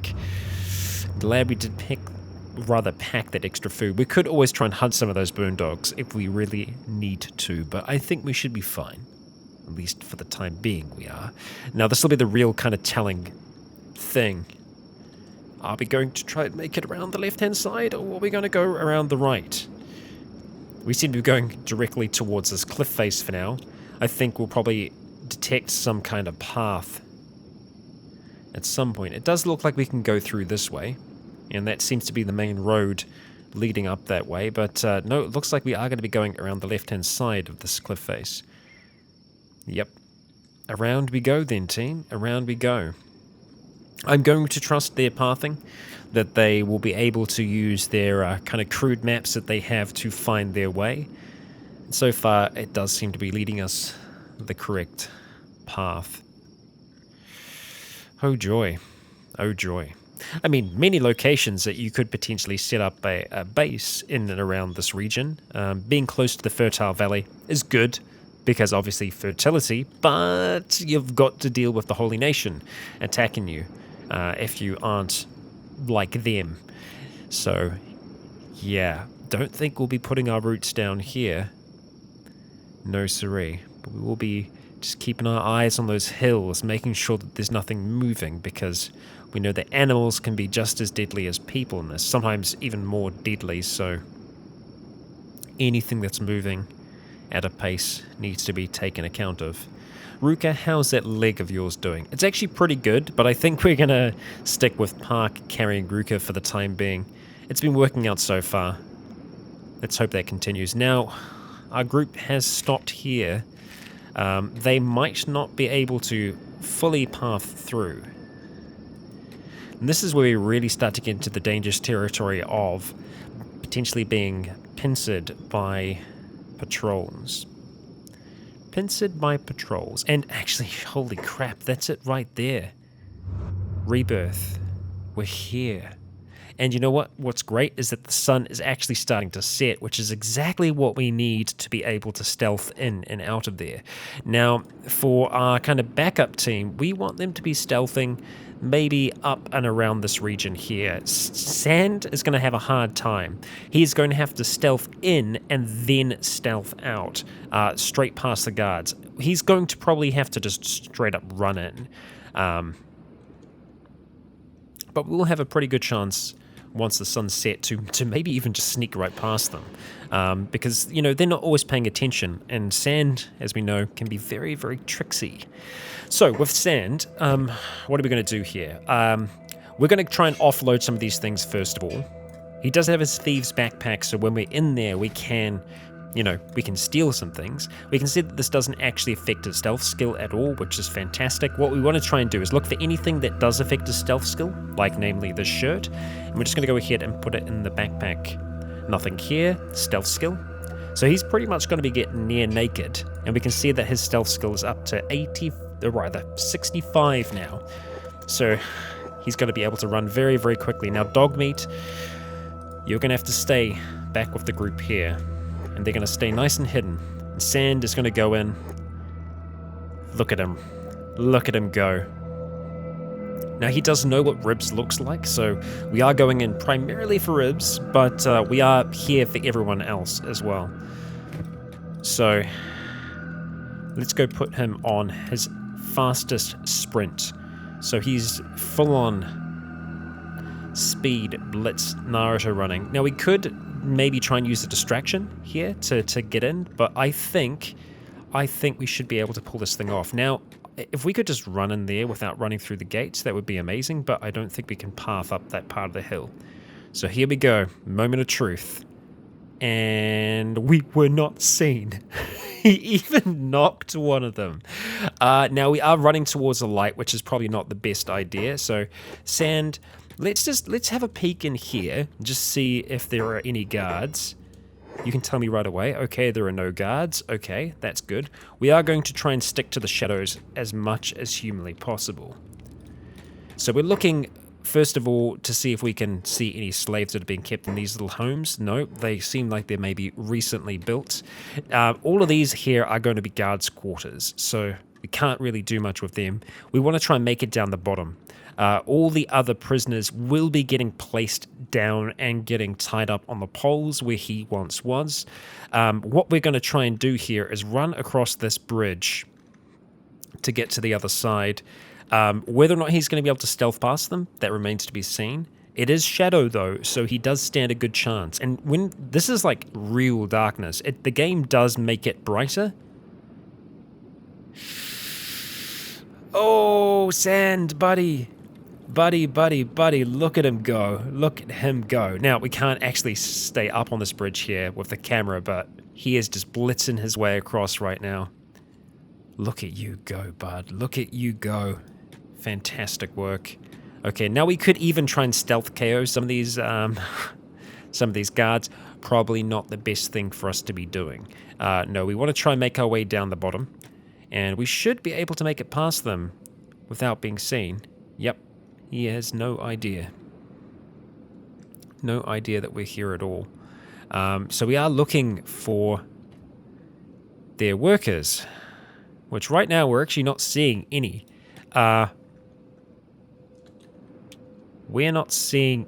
Glad we did pack that extra food. We could always try and hunt some of those boondogs if we really need to, but I think we should be fine. At least for the time being we are. Now this will be the real kind of telling thing. Are we going to try and make it around the left-hand side, or are we going to go around the right? We seem to be going directly towards this cliff face for now. I think we'll probably detect some kind of path at some point. It does look like we can go through this way, and that seems to be the main road leading up that way, but no, it looks like we are going to be going around the left-hand side of this cliff face. Yep. Around we go then, team. Around we go. I'm going to trust their pathing, that they will be able to use their kind of crude maps that they have to find their way. So far, it does seem to be leading us the correct path. Oh joy. Oh joy. I mean, many locations that you could potentially set up a base in and around this region. Being close to the fertile valley is good, because obviously fertility, but you've got to deal with the Holy Nation attacking you if you aren't like them. So, yeah, don't think we'll be putting our roots down here. No siree. But we will be just keeping our eyes on those hills, making sure that there's nothing moving, because we know that animals can be just as deadly as people, and sometimes even more deadly, so anything that's moving at a pace needs to be taken account of. Ruka, how's that leg of yours doing? It's actually pretty good, but I think we're going to stick with Park carrying Ruka for the time being. It's been working out so far. Let's hope that continues. Now, our group has stopped here. They might not be able to fully path through. And this is where we really start to get into the dangerous territory of potentially being pincered by patrols. Pincered by patrols. And actually, holy crap, that's it right there. Rebirth. We're here. And you know what? What's great is that the sun is actually starting to set, which is exactly what we need to be able to stealth in and out of there. Now, for our kind of backup team, we want them to be stealthing maybe up and around this region here. Sand is going to have a hard time. He's going to have to stealth in and then stealth out, straight past the guards. He's going to probably have to just straight up run in. But we'll have a pretty good chance once the sun's set to maybe even just sneak right past them. Because, you know, they're not always paying attention, and sand, as we know, can be very, very tricksy. So, with sand, what are we going to do here? We're going to try and offload some of these things first of all. He does have his thieves' backpack, so when we're in there, we can, you know, we can steal some things. We can see that this doesn't actually affect his stealth skill at all, which is fantastic. What we want to try and do is look for anything that does affect his stealth skill, like namely this shirt, and we're just going to go ahead and put it in the backpack. Nothing here, stealth skill. So he's pretty much going to be getting near naked, and we can see that his stealth skill is up to 65 now. So he's going to be able to run very, very quickly. Now, Dogmeat, you're going to have to stay back with the group here, and they're going to stay nice and hidden. And Sand is going to go in. Look at him. Look at him go. Now, he does know what Ribs looks like, so we are going in primarily for Ribs, but we are here for everyone else as well. So let's go put him on his fastest sprint. So he's full on speed blitz Naruto running. Now we could maybe try and use a distraction here to get in, but I think we should be able to pull this thing off. Now, if we could just run in there without running through the gates, that would be amazing, but I don't think we can path up that part of the hill. So here we go, moment of truth. And we were not seen. He even knocked one of them. Now we are running towards the light, which is probably not the best idea. So, Sand, let's have a peek in here, just see if there are any guards. You can tell me right away. Okay, there are no guards. Okay, that's good. We are going to try and stick to the shadows as much as humanly possible. So we're looking, first of all, to see if we can see any slaves that have been kept in these little homes. No, they seem like they're maybe recently built. All of these here are going to be guards' quarters, so we can't really do much with them. We want to try and make it down the bottom. All the other prisoners will be getting placed down and getting tied up on the poles where he once was. What we're going to try and do here is run across this bridge to get to the other side. Whether or not he's going to be able to stealth past them, that remains to be seen. It is shadow though, so he does stand a good chance. And when this is like real darkness, the game does make it brighter. Oh, Sand, buddy. Buddy, look at him go. Look at him go. Now, we can't actually stay up on this bridge here with the camera, but he is just blitzing his way across right now. Look at you go, bud. Look at you go. Fantastic work. Okay, now we could even try and stealth KO some of these guards. Probably not the best thing for us to be doing. No, we want to try and make our way down the bottom, and we should be able to make it past them without being seen. Yep. He has no idea. No idea that we're here at all. So we are looking for their workers, which right now we're actually not seeing any. We're not seeing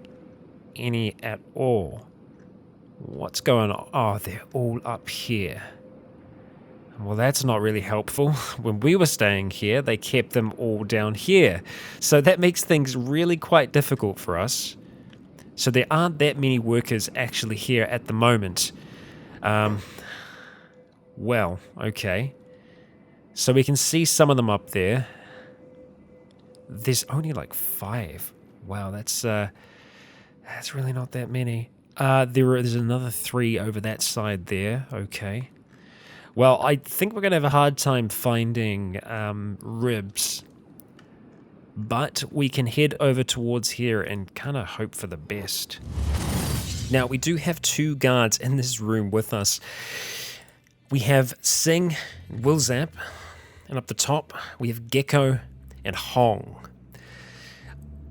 any at all. What's going on? Oh, they're all up here. Well, that's not really helpful. When we were staying here, they kept them all down here. So that makes things really quite difficult for us. So there aren't that many workers actually here at the moment. Well, okay. So we can see some of them up there. There's only like 5. Wow, that's really not that many. There's another 3 over that side there. Okay. Well, I think we're going to have a hard time finding ribs, but we can head over towards here and kind of hope for the best. Now, we do have 2 guards in this room with us. We have Sing, Will Zap, and up the top, we have Gecko and Hong.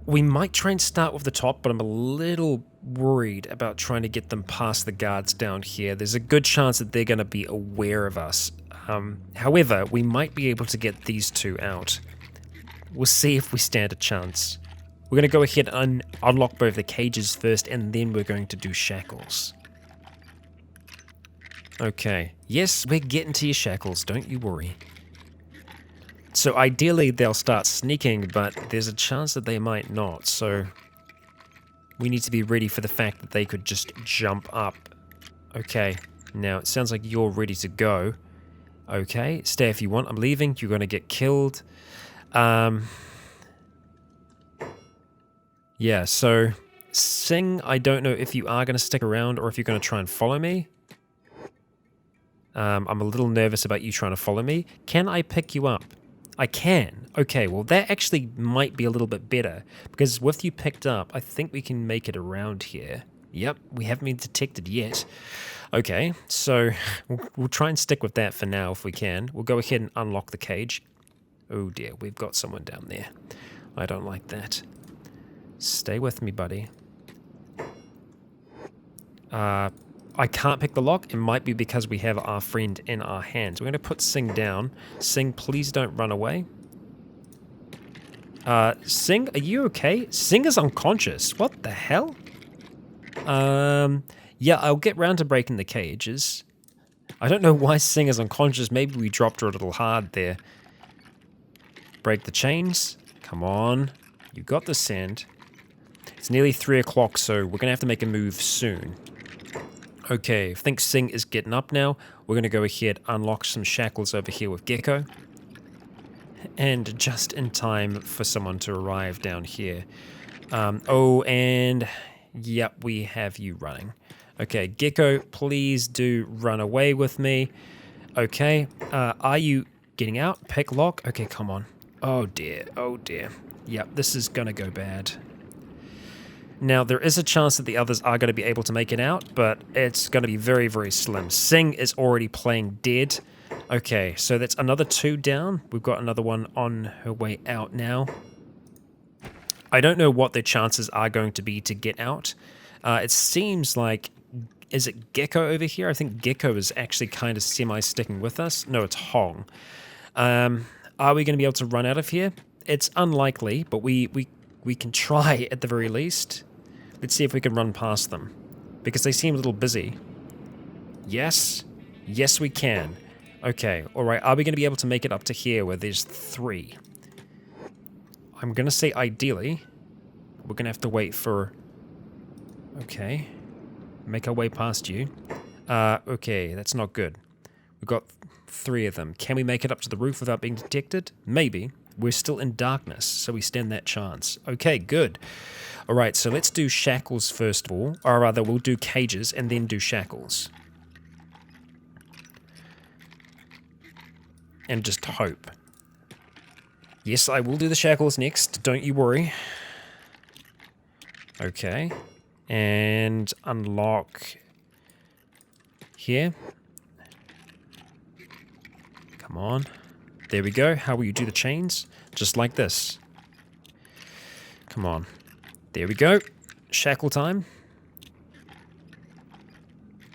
We might try and start with the top, but I'm a little worried about trying to get them past the guards down here. There's a good chance that they're going to be aware of us. However, we might be able to get these 2 out. We'll see if we stand a chance. We're going to go ahead and unlock both the cages first, and then we're going to do shackles. Okay. Yes, we're getting to your shackles, don't you worry. So ideally they'll start sneaking, but there's a chance that they might not, so we need to be ready for the fact that they could just jump up. Okay, now it sounds like you're ready to go. Okay, stay if you want. I'm leaving. You're going to get killed. Yeah, so Sing, I don't know if you are going to stick around or if you're going to try and follow me. I'm a little nervous about you trying to follow me. Can I pick you up? I can. Okay, well that actually might be a little bit better, because with you picked up, I think we can make it around here. Yep, we haven't been detected yet. Okay, so we'll try and stick with that for now if we can. We'll go ahead and unlock the cage. Oh dear, we've got someone down there. I don't like that. Stay with me, buddy. I can't pick the lock. It might be because we have our friend in our hands. We're going to put Sing down. Sing, please don't run away. Sing, are you okay? Sing is unconscious. What the hell? Yeah, I'll get round to breaking the cages. I don't know why Sing is unconscious. Maybe we dropped her a little hard there. Break the chains. Come on. You got the sand. It's nearly 3 o'clock, so we're going to have to make a move soon. Okay, I think Sing is getting up now. We're going to go ahead, unlock some shackles over here with Gecko. And just in time for someone to arrive down here. Oh, and yep, we have you running. Okay, Gecko, please do run away with me. Okay, are you getting out? Pick lock? Okay, come on. Oh dear, oh dear. Yep, this is going to go bad. Now, there is a chance that the others are going to be able to make it out, but it's going to be very, very slim. Sing is already playing dead. Okay, so that's another 2 down. We've got another one on her way out now. I don't know what their chances are going to be to get out. It seems like... Is it Gecko over here? I think Gecko is actually kind of semi-sticking with us. No, it's Hong. Are we going to be able to run out of here? It's unlikely, but we can try at the very least. Let's see if we can run past them. Because they seem a little busy. Yes. Yes, we can. Okay, alright. Are we going to be able to make it up to here where there's 3? I'm going to say ideally. We're going to have to wait for... Okay. Make our way past you. Okay, that's not good. We've got 3 of them. Can we make it up to the roof without being detected? Maybe. We're still in darkness, so we stand that chance. Okay, good. Alright, so let's do shackles first of all. Or rather, we'll do cages and then do shackles. And just hope. Yes, I will do the shackles next. Don't you worry. Okay. And unlock here. Come on. There we go. How will you do the chains? Just like this. Come on. There we go. Shackle time.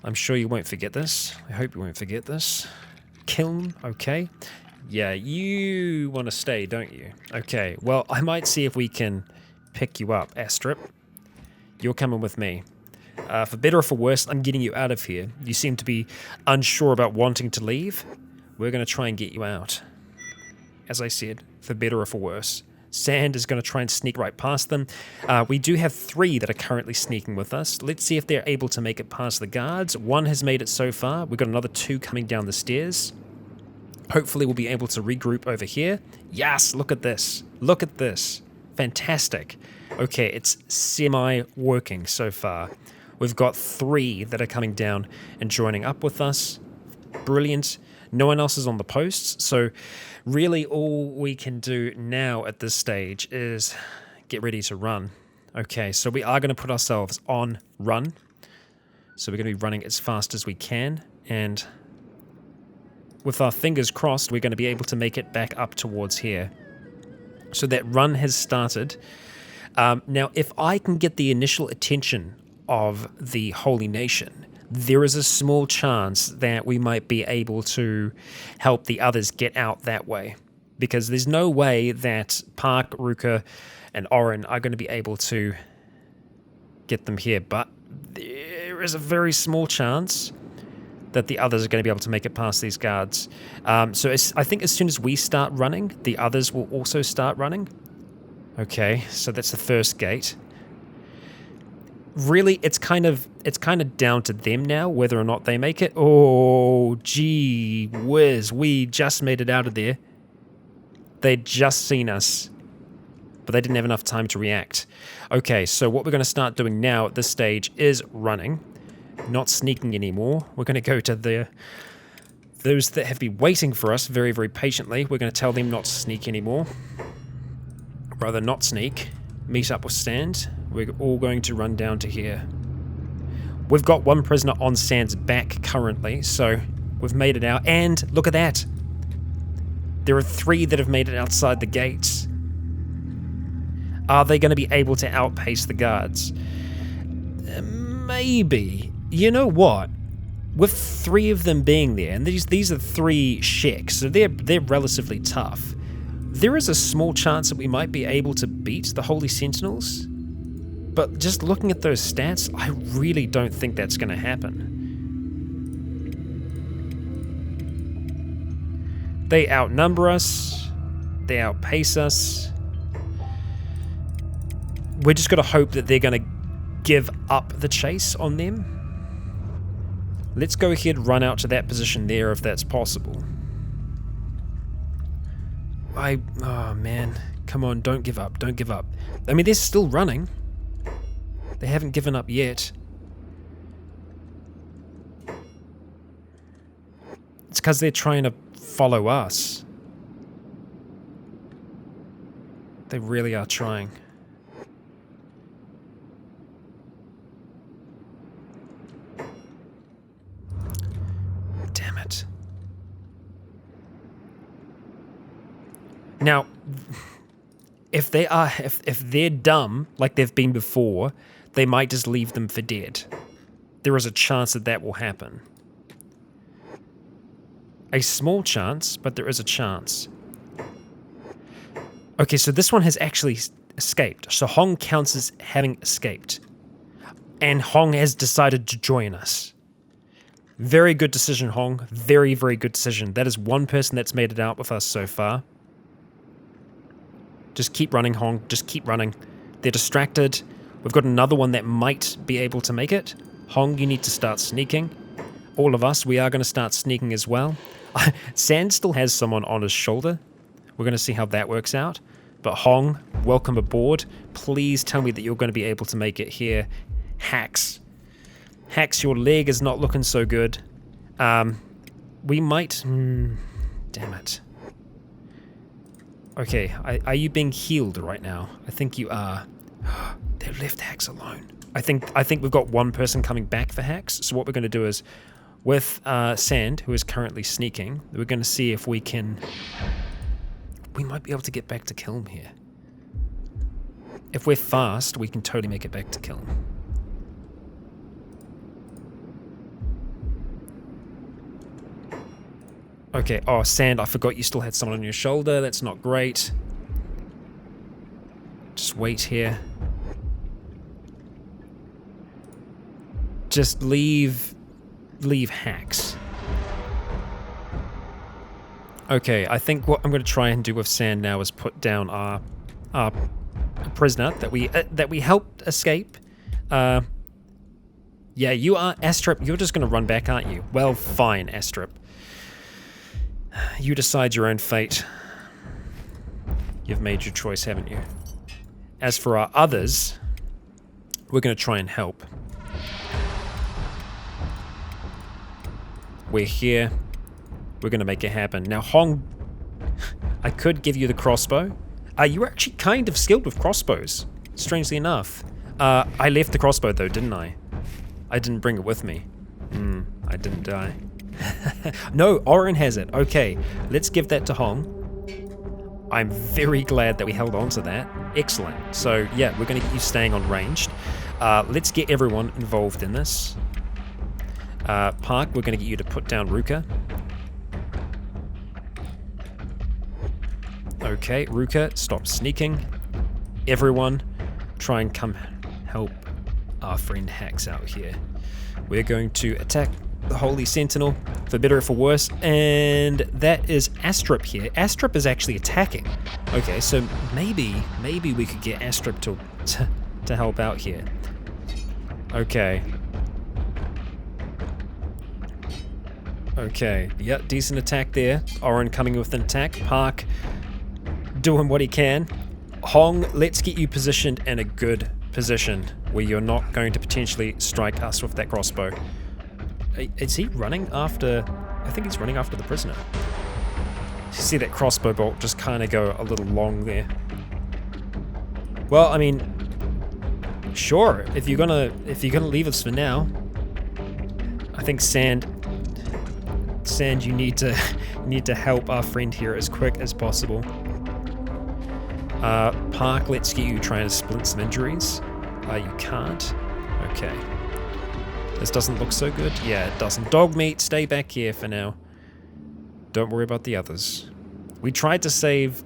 I'm sure you won't forget this. I hope you won't forget this. Kiln. Okay. Yeah, you want to stay, don't you? Okay. Well, I might see if we can pick you up, Astrip. You're coming with me. For better or for worse, I'm getting you out of here. You seem to be unsure about wanting to leave. We're going to try and get you out. As I said, for better or for worse. Sand is going to try and sneak right past them. We do have 3 that are currently sneaking with us. Let's see if they're able to make it past the guards. 1 has made it so far. We've got another 2 coming down the stairs. Hopefully we'll be able to regroup over here. Yes, look at this. Look at this. Fantastic. Okay, it's semi-working so far. We've got 3 that are coming down and joining up with us. Brilliant. No one else is on the posts, so really all we can do now at this stage is get ready to run. Okay, so we are going to put ourselves on run. So we're going to be running as fast as we can, and with our fingers crossed, we're going to be able to make it back up towards here. So that run has started. Now, if I can get the initial attention of the Holy Nation, there is a small chance that we might be able to help the others get out that way. Because there's no way that Park, Ruka, and Oren are going to be able to get them here. But there is a very small chance that the others are going to be able to make it past these guards. So I think as soon as we start running, the others will also start running. Okay, so that's the first gate. Really, it's kind of down to them now whether or not they make it. Oh, gee whiz, we just made it out of there. They'd just seen us, but they didn't have enough time to react. Okay, so what we're going to start doing now at this stage is running, not sneaking anymore. We're going to go to those that have been waiting for us very, very patiently. We're going to tell them not to sneak anymore. Rather not sneak. Meet up with Sand. We're all going to run down to here. We've got 1 prisoner on Sand's back currently, so we've made it out. And look at that. There are 3 that have made it outside the gates. Are they going to be able to outpace the guards? Maybe. You know what? With 3 of them being there, and these are 3 sheks, so they're relatively tough. There is a small chance that we might be able to beat the Holy Sentinels. But just looking at those stats, I really don't think that's going to happen. They outnumber us. They outpace us. we're just got to hope that they're going to give up the chase on them. Let's go ahead and run out to that position there if that's possible. Oh man, come on, don't give up, don't give up. I mean, they're still running. They haven't given up yet. It's because they're trying to follow us. They really are trying. Damn it. Now, if they're dumb like they've been before, they might just leave them for dead. There is a chance that that will happen. A small chance, but there is a chance. Okay, so this one has actually escaped. So Hong counts as having escaped. And Hong has decided to join us. Very good decision, Hong. Very, very good decision. That is one person that's made it out with us so far. Just keep running, Hong. Just keep running. They're distracted. We've got another one that might be able to make it. Hong, you need to start sneaking. All of us, we are going to start sneaking as well. Sand still has someone on his shoulder. We're going to see how that works out. But Hong, welcome aboard. Please tell me that you're going to be able to make it here. Hax. Hax, your leg is not looking so good. We might... damn it. Okay, are you being healed right now? I think you are. They left Hax alone. I think we've got one person coming back for Hax. So what we're going to do is, with Sand, who is currently sneaking, we're going to see if we can... We might be able to get back to kill him here. If we're fast, we can totally make it back to kill him. Okay, oh, Sand, I forgot you still had someone on your shoulder. That's not great. Just wait here. Just leave Hax. Okay, I think what I'm going to try and do with Sand now is put down our prisoner that we helped escape. Yeah, you are Astrip. You're just going to run back, aren't you? Well, fine, Astrip. You decide your own fate. You've made your choice, haven't you? As for our others, we're going to try and help. We're here. We're going to make it happen. Now, Hong, I could give you the crossbow. You were actually kind of skilled with crossbows, strangely enough. I left the crossbow, though, didn't I? I didn't bring it with me. I didn't die. No, Oren has it. Okay, let's give that to Hong. I'm very glad that we held on to that. Excellent. So, yeah, we're going to get you staying on ranged. Let's get everyone involved in this. Park, we're going to get you to put down Ruka. Okay, Ruka, stop sneaking. Everyone, try and come help our friend Hax out here. We're going to attack the Holy Sentinel, for better or for worse, and that is Astrip here. Astrip is actually attacking. Okay, so maybe we could get Astrip to help out here. Okay. Okay, yeah, decent attack there. Oren coming with an attack. Park doing what he can. Hong, let's get you positioned in a good position where you're not going to potentially strike us with that crossbow. Is he running after... I think he's running after the prisoner. You see that crossbow bolt just kind of go a little long there. Well, I mean, sure, if you're gonna leave us for now, I think Sand, you need to help our friend here as quick as possible. Park, let's get you trying to splint some injuries. You can't. Okay. This doesn't look so good. Yeah, it doesn't. Dogmeat, stay back here for now. Don't worry about the others. We tried to save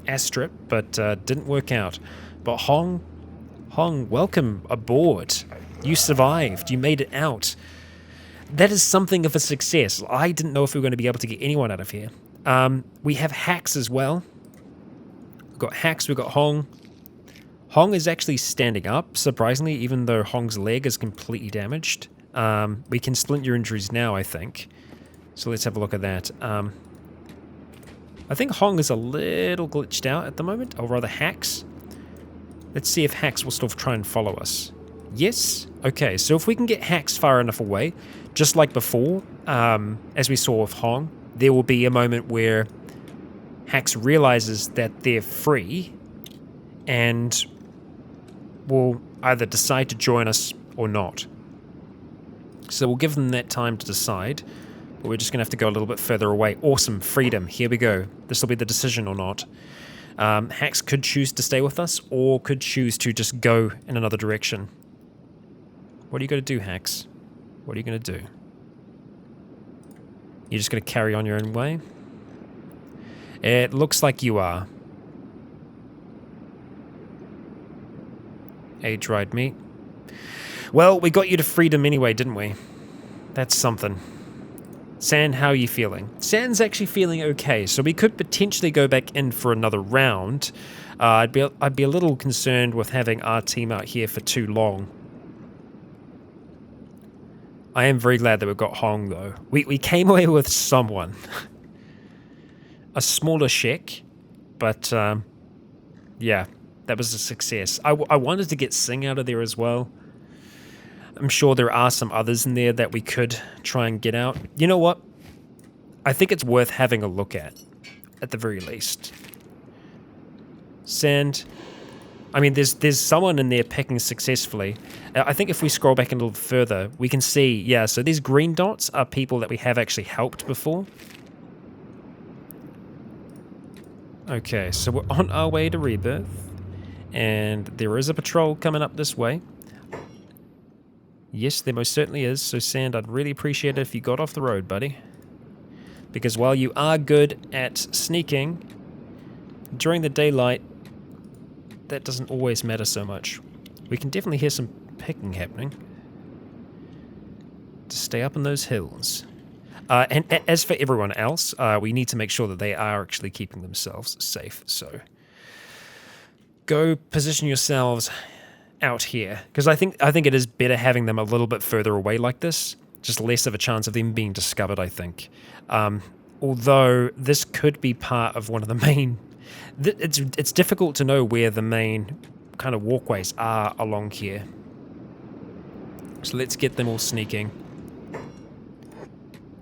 Astrip, but didn't work out. But Hong, welcome aboard. You survived. You made it out. That is something of a success. I didn't know if we were going to be able to get anyone out of here. We have Hax as well. We've got Hax, we've got Hong. Hong is actually standing up, surprisingly, even though Hong's leg is completely damaged. We can splint your injuries now, I think. So let's have a look at that. I think Hong is a little glitched out at the moment, or rather Hax. Let's see if Hax will still try and follow us. Yes? Okay, so if we can get Hax far enough away, just like before, as we saw with Hong, there will be a moment where Hax realizes that they're free and will either decide to join us or not. So we'll give them that time to decide, but we're just going to have to go a little bit further away. Awesome, freedom, here we go. This will be the decision or not. Hax could choose to stay with us or could choose to just go in another direction. What are you going to do, Hax? What are you going to do? You're just going to carry on your own way? It looks like you are. Age-dried meat. Well, we got you to freedom anyway, didn't we? That's something. Sand, how are you feeling? Sand's actually feeling okay, so we could potentially go back in for another round. I'd be a little concerned with having our team out here for too long. I am very glad that we've got Hong, though. We came away with someone. A smaller Shek, but yeah, that was a success. I wanted to get Sing out of there as well. I'm sure there are some others in there that we could try and get out. You know what? I think it's worth having a look at the very least. Sand. I mean, there's someone in there picking successfully. I think if we scroll back a little further, we can see, yeah, so these green dots are people that we have actually helped before. Okay, so we're on our way to Rebirth, and there is a patrol coming up this way. Yes, there most certainly is, so Sand, I'd really appreciate it if you got off the road, buddy. Because while you are good at sneaking, during the daylight, that doesn't always matter so much. We can definitely hear some picking happening. To stay up in those hills. And as for everyone else, we need to make sure that they are actually keeping themselves safe. So go position yourselves out here, because I think it is better having them a little bit further away like this. Just less of a chance of them being discovered, I think. Although this could be part of one of the main. It's difficult to know where the main kind of walkways are along here. So let's get them all sneaking.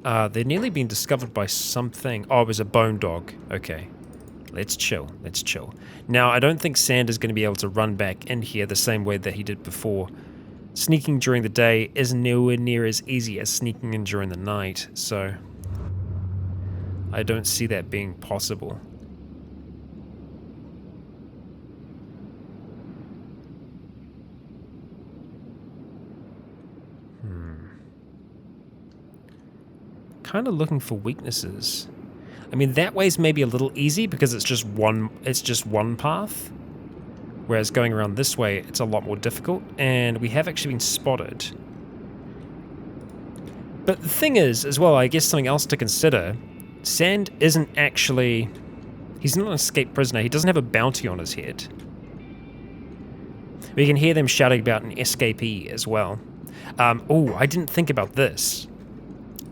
They're nearly been discovered by something. Oh, it was a bone dog. Okay. Let's chill. Let's chill. Now, I don't think Sand is going to be able to run back in here the same way that he did before. Sneaking during the day is nowhere near as easy as sneaking in during the night, so I don't see that being possible. Kind of looking for weaknesses. I mean, that way's maybe a little easy because it's just one path. Whereas going around this way, it's a lot more difficult, and we have actually been spotted. But the thing is, as well, I guess something else to consider, Sand isn't actually... He's not an escaped prisoner. He doesn't have a bounty on his head. We can hear them shouting about an escapee as well. Oh, I didn't think about this.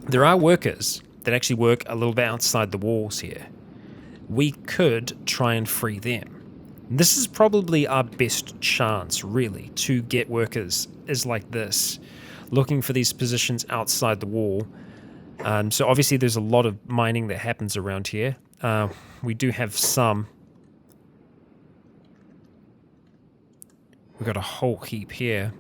There are workers that actually work a little bit outside the walls here. We could try and free them. This is probably our best chance, really, to get workers, is like this. Looking for these positions outside the wall. So obviously there's a lot of mining that happens around here. We do have some. We've got a whole heap here.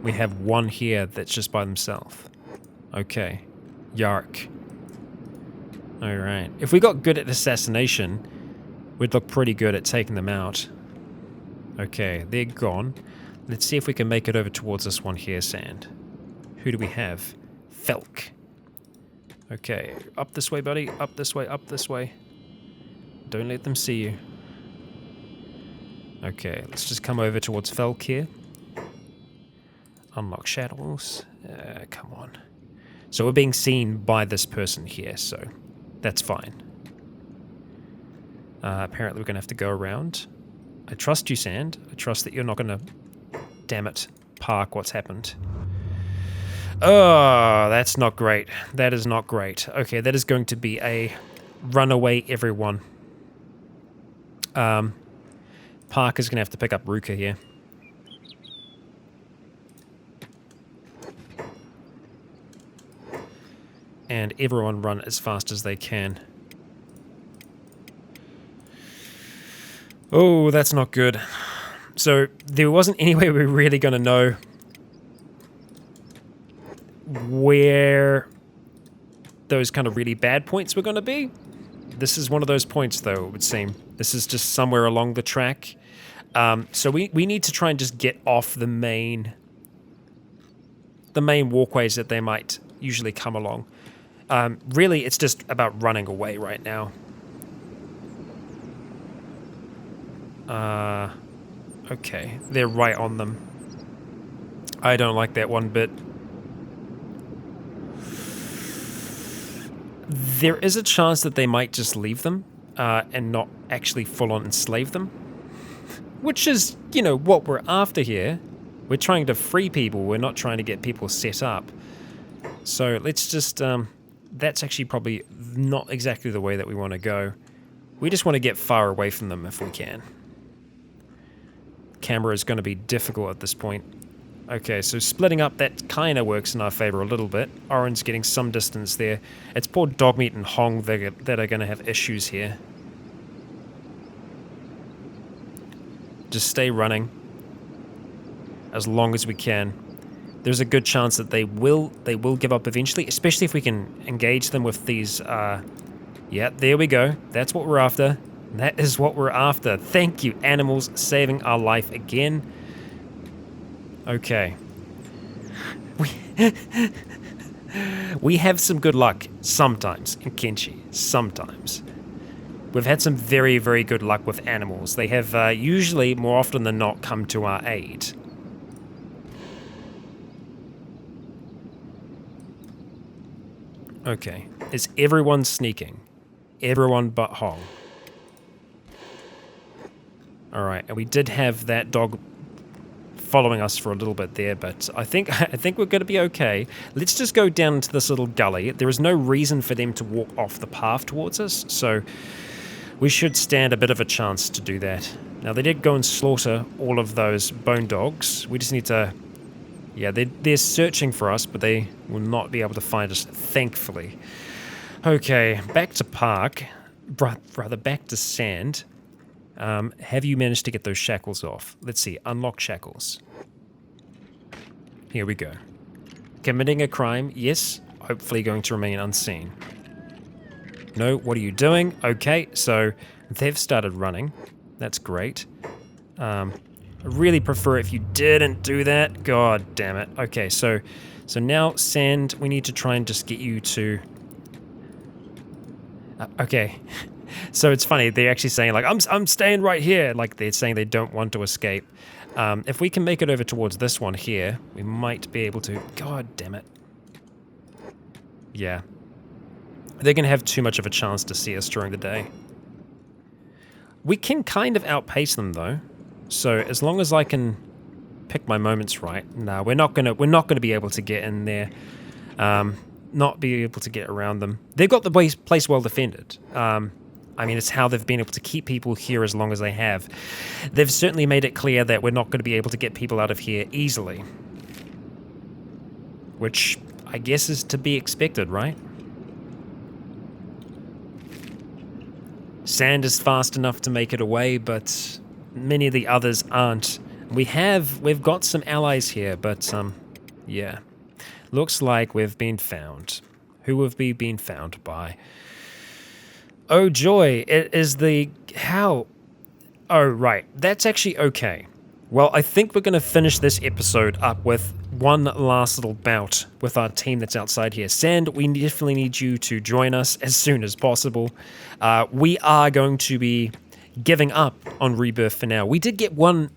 We have one here that's just by themselves. Okay. Yark. Alright. If we got good at assassination, we'd look pretty good at taking them out. Okay, they're gone. Let's see if we can make it over towards this one here, Sand. Who do we have? Felk. Okay, up this way, buddy. Up this way, up this way. Don't let them see you. Okay, let's just come over towards Felk here. Unlock shadows. Come on. So we're being seen by this person here, so that's fine. Apparently we're going to have to go around. I trust you, Sand. I trust that you're not going to... Damn it. Park, what's happened? Oh, that's not great. That is not great. Okay, that is going to be a runaway everyone. Park is going to have to pick up Ruka here. And everyone run as fast as they can. Oh, that's not good. So, there wasn't any way we were really going to know where those kind of really bad points were going to be. This is one of those points, though, it would seem. This is just somewhere along the track. So we need to try and just get off the main walkways that they might usually come along. Really, it's just about running away right now. Okay, they're right on them. I don't like that one bit. There is a chance that they might just leave them and not actually full-on enslave them. Which is, you know, what we're after here. We're trying to free people. We're not trying to get people set up. So let's just... that's actually probably not exactly the way that we want to go. We just want to get far away from them if we can. Camera is going to be difficult at this point. Okay, so splitting up, that kind of works in our favor a little bit. Oren's getting some distance there. It's poor Dogmeat and Hong that are going to have issues here. Just stay running as long as we can. There's a good chance that they will give up eventually, especially if we can engage them with these... yeah, there we go. That's what we're after. That is what we're after. Thank you, animals, saving our life again. Okay. We have some good luck sometimes in Kenshi. Sometimes. We've had some very, very good luck with animals. They have usually, more often than not, come to our aid. Okay. Is everyone sneaking? Everyone but Hong. Alright, and we did have that dog following us for a little bit there, but I think we're going to be okay. Let's just go down into this little gully. There is no reason for them to walk off the path towards us, so we should stand a bit of a chance to do that. Now, they did go and slaughter all of those bone dogs. We just need to... Yeah, they're searching for us, but they will not be able to find us, thankfully. Okay, back to Park. Rather, back to Sand. Have you managed to get those shackles off? Let's see, unlock shackles. Here we go. Committing a crime, yes. Hopefully going to remain unseen. No, what are you doing? Okay, so they've started running. That's great. I really prefer if you didn't do that. God damn it. Okay, so now, Sand, we need to try and just get you to... okay. So it's funny, they're actually saying, like, I'm staying right here. Like, they're saying they don't want to escape. If we can make it over towards this one here, we might be able to... God damn it. Yeah. They're going to have too much of a chance to see us during the day. We can kind of outpace them, though. So as long as I can pick my moments right, no, we're not gonna be able to get in there, not be able to get around them. They've got the place well defended. I mean, it's how they've been able to keep people here as long as they have. They've certainly made it clear that we're not going to be able to get people out of here easily, which I guess is to be expected, right? Sand is fast enough to make it away, but many of the others aren't. We've got some allies here, but yeah. Looks like we've been found. Who have we been found by? Oh joy, it is the... How? Oh right, that's actually okay. Well, I think we're going to finish this episode up with one last little bout with our team that's outside here. Sand, we definitely need you to join us as soon as possible. We are going to be giving up on Rebirth for now. We did get one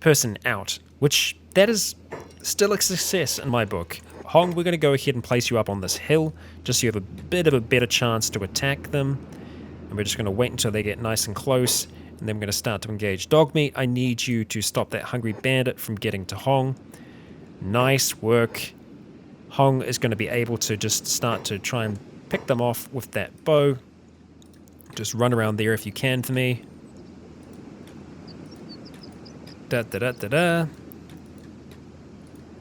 person out, which that is still a success in my book. Hong, we're going to go ahead and place you up on this hill, just so you have a bit of a better chance to attack them. And we're just going to wait until they get nice and close, and then we're going to start to engage. Dogmeat, I need you to stop that hungry bandit from getting to Hong. Nice work. Hong is going to be able to just start to try and pick them off with that bow. Just run around there if you can for me. Da-da-da-da-da.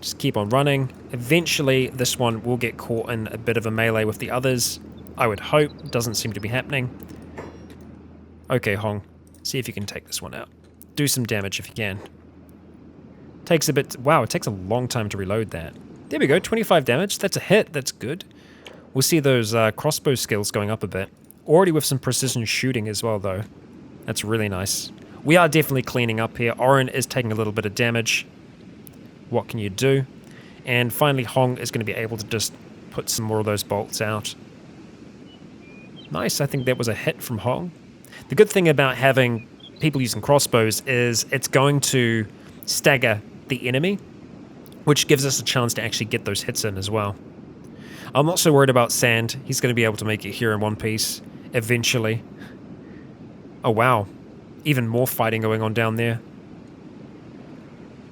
Just keep on running. Eventually, this one will get caught in a bit of a melee with the others. I would hope. Doesn't seem to be happening. Okay, Hong. See if you can take this one out. Do some damage if you can. Takes a bit... Wow, it takes a long time to reload that. There we go, 25 damage. That's a hit. That's good. We'll see those crossbow skills going up a bit. Already with some precision shooting as well, though. That's really nice. We are definitely cleaning up here. Oren is taking a little bit of damage. What can you do? And finally, Hong is going to be able to just put some more of those bolts out. Nice, I think that was a hit from Hong. The good thing about having people using crossbows is it's going to stagger the enemy, which gives us a chance to actually get those hits in as well. I'm not so worried about Sand. He's going to be able to make it here in one piece eventually. Oh, wow. Even more fighting going on down there.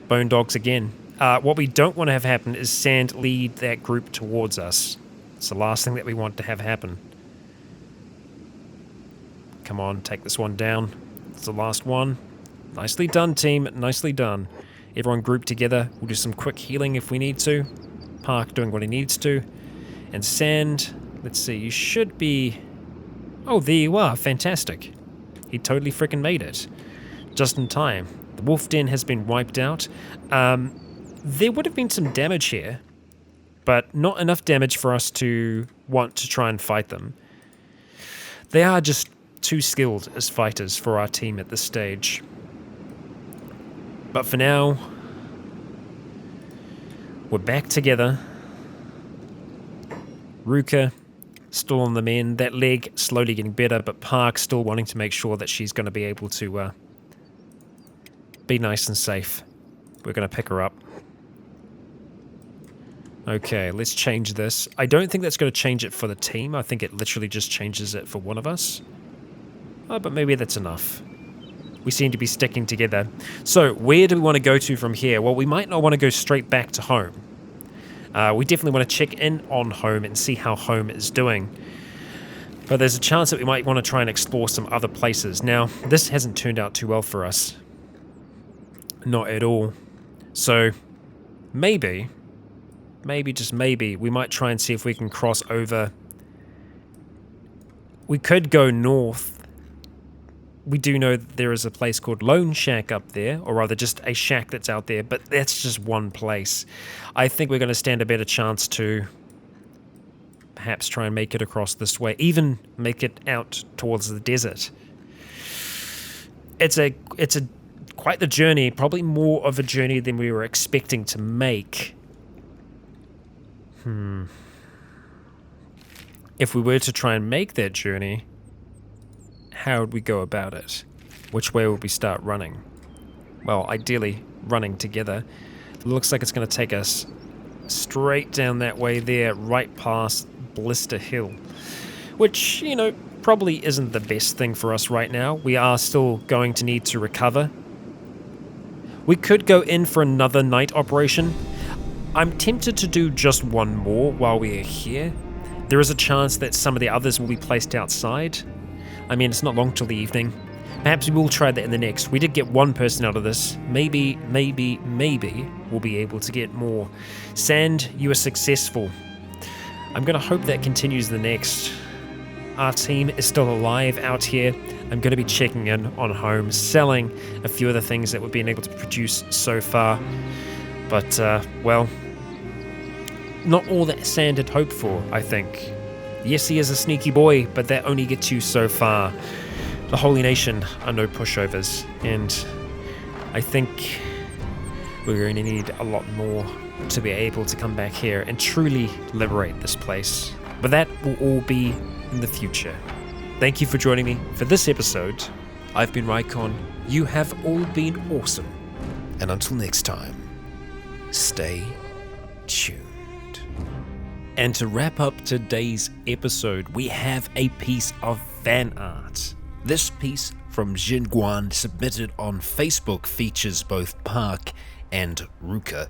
Bone dogs again. What we don't want to have happen is Sand lead that group towards us. It's the last thing that we want to have happen. Come on, take this one down. It's the last one. Nicely done, team. Nicely done. Everyone grouped together. We'll do some quick healing if we need to. Park doing what he needs to. And Sand, let's see, you should be... Oh, there you are. Fantastic. He totally freaking made it. Just in time. The wolf den has been wiped out. There would have been some damage here, but not enough damage for us to want to try and fight them. They are just too skilled as fighters for our team at this stage. But for now, we're back together. Ruka still on the mend. That leg slowly getting better, but Park still wanting to make sure that she's going to be able to be nice and safe. We're going to pick her up. Okay, let's change this. I don't think that's going to change it for the team. I think it literally just changes it for one of us. Oh, but maybe that's enough. We seem to be sticking together. So, where do we want to go to from here? Well, we might not want to go straight back to home. We definitely want to check in on home and see how home is doing. But there's a chance that we might want to try and explore some other places. Now, this hasn't turned out too well for us. Not at all. So, maybe, just maybe, we might try and see if we can cross over. We could go north. We do know that there is a place called Lone Shack up there, or rather just a shack that's out there, but that's just one place. I think we're going to stand a better chance to perhaps try and make it across this way, even make it out towards the desert. It's a quite the journey, probably more of a journey than we were expecting to make. If we were to try and make that journey, how would we go about it? Which way would we start running? Well, ideally, running together. It looks like it's going to take us straight down that way there, right past Blister Hill. Which, you know, probably isn't the best thing for us right now. We are still going to need to recover. We could go in for another night operation. I'm tempted to do just one more while we are here. There is a chance that some of the others will be placed outside. I mean, it's not long till the evening. Perhaps we will try that in the next. We did get one person out of this. Maybe we'll be able to get more. Sand, you are successful. I'm going to hope that continues the next. Our team is still alive out here. I'm going to be checking in on home, selling a few of the things that we've been able to produce so far. But, well, not all that Sand had hoped for, I think. Yes, he is a sneaky boy, but that only gets you so far. The Holy Nation are no pushovers, and I think we're going to need a lot more to be able to come back here and truly liberate this place. But that will all be in the future. Thank you for joining me for this episode. I've been Rycon. You have all been awesome. And until next time, stay tuned. And to wrap up today's episode, we have a piece of fan art. This piece from Jin Guan, submitted on Facebook, features both Park and Ruka.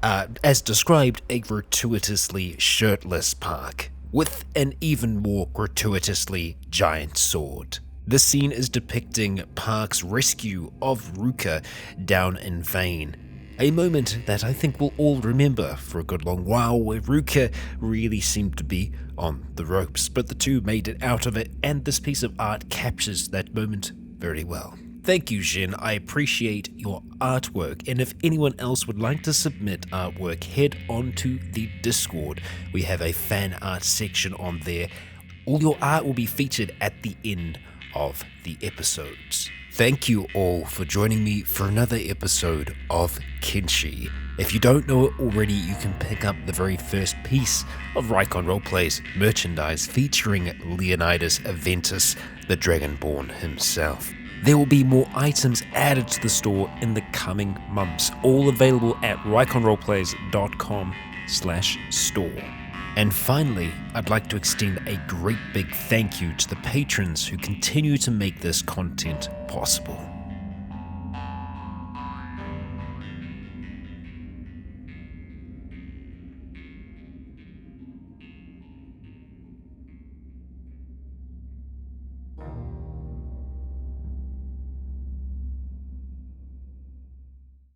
As described, a gratuitously shirtless Park, with an even more gratuitously giant sword. The scene is depicting Park's rescue of Ruka down in Vane. A moment that I think we'll all remember for a good long while, where Ruka really seemed to be on the ropes, but the two made it out of it, and this piece of art captures that moment very well. Thank you, Jin. I appreciate your artwork, and if anyone else would like to submit artwork, head on to the Discord. We have a fan art section on there. All your art will be featured at the end of the episodes. Thank you all for joining me for another episode of Kenshi. If you don't know it already, you can pick up the very first piece of Rycon Roleplays merchandise featuring Leonidas Aventus, the Dragonborn himself. There will be more items added to the store in the coming months, all available at ryconroleplays.com/store. And finally, I'd like to extend a great big thank you to the patrons who continue to make this content possible.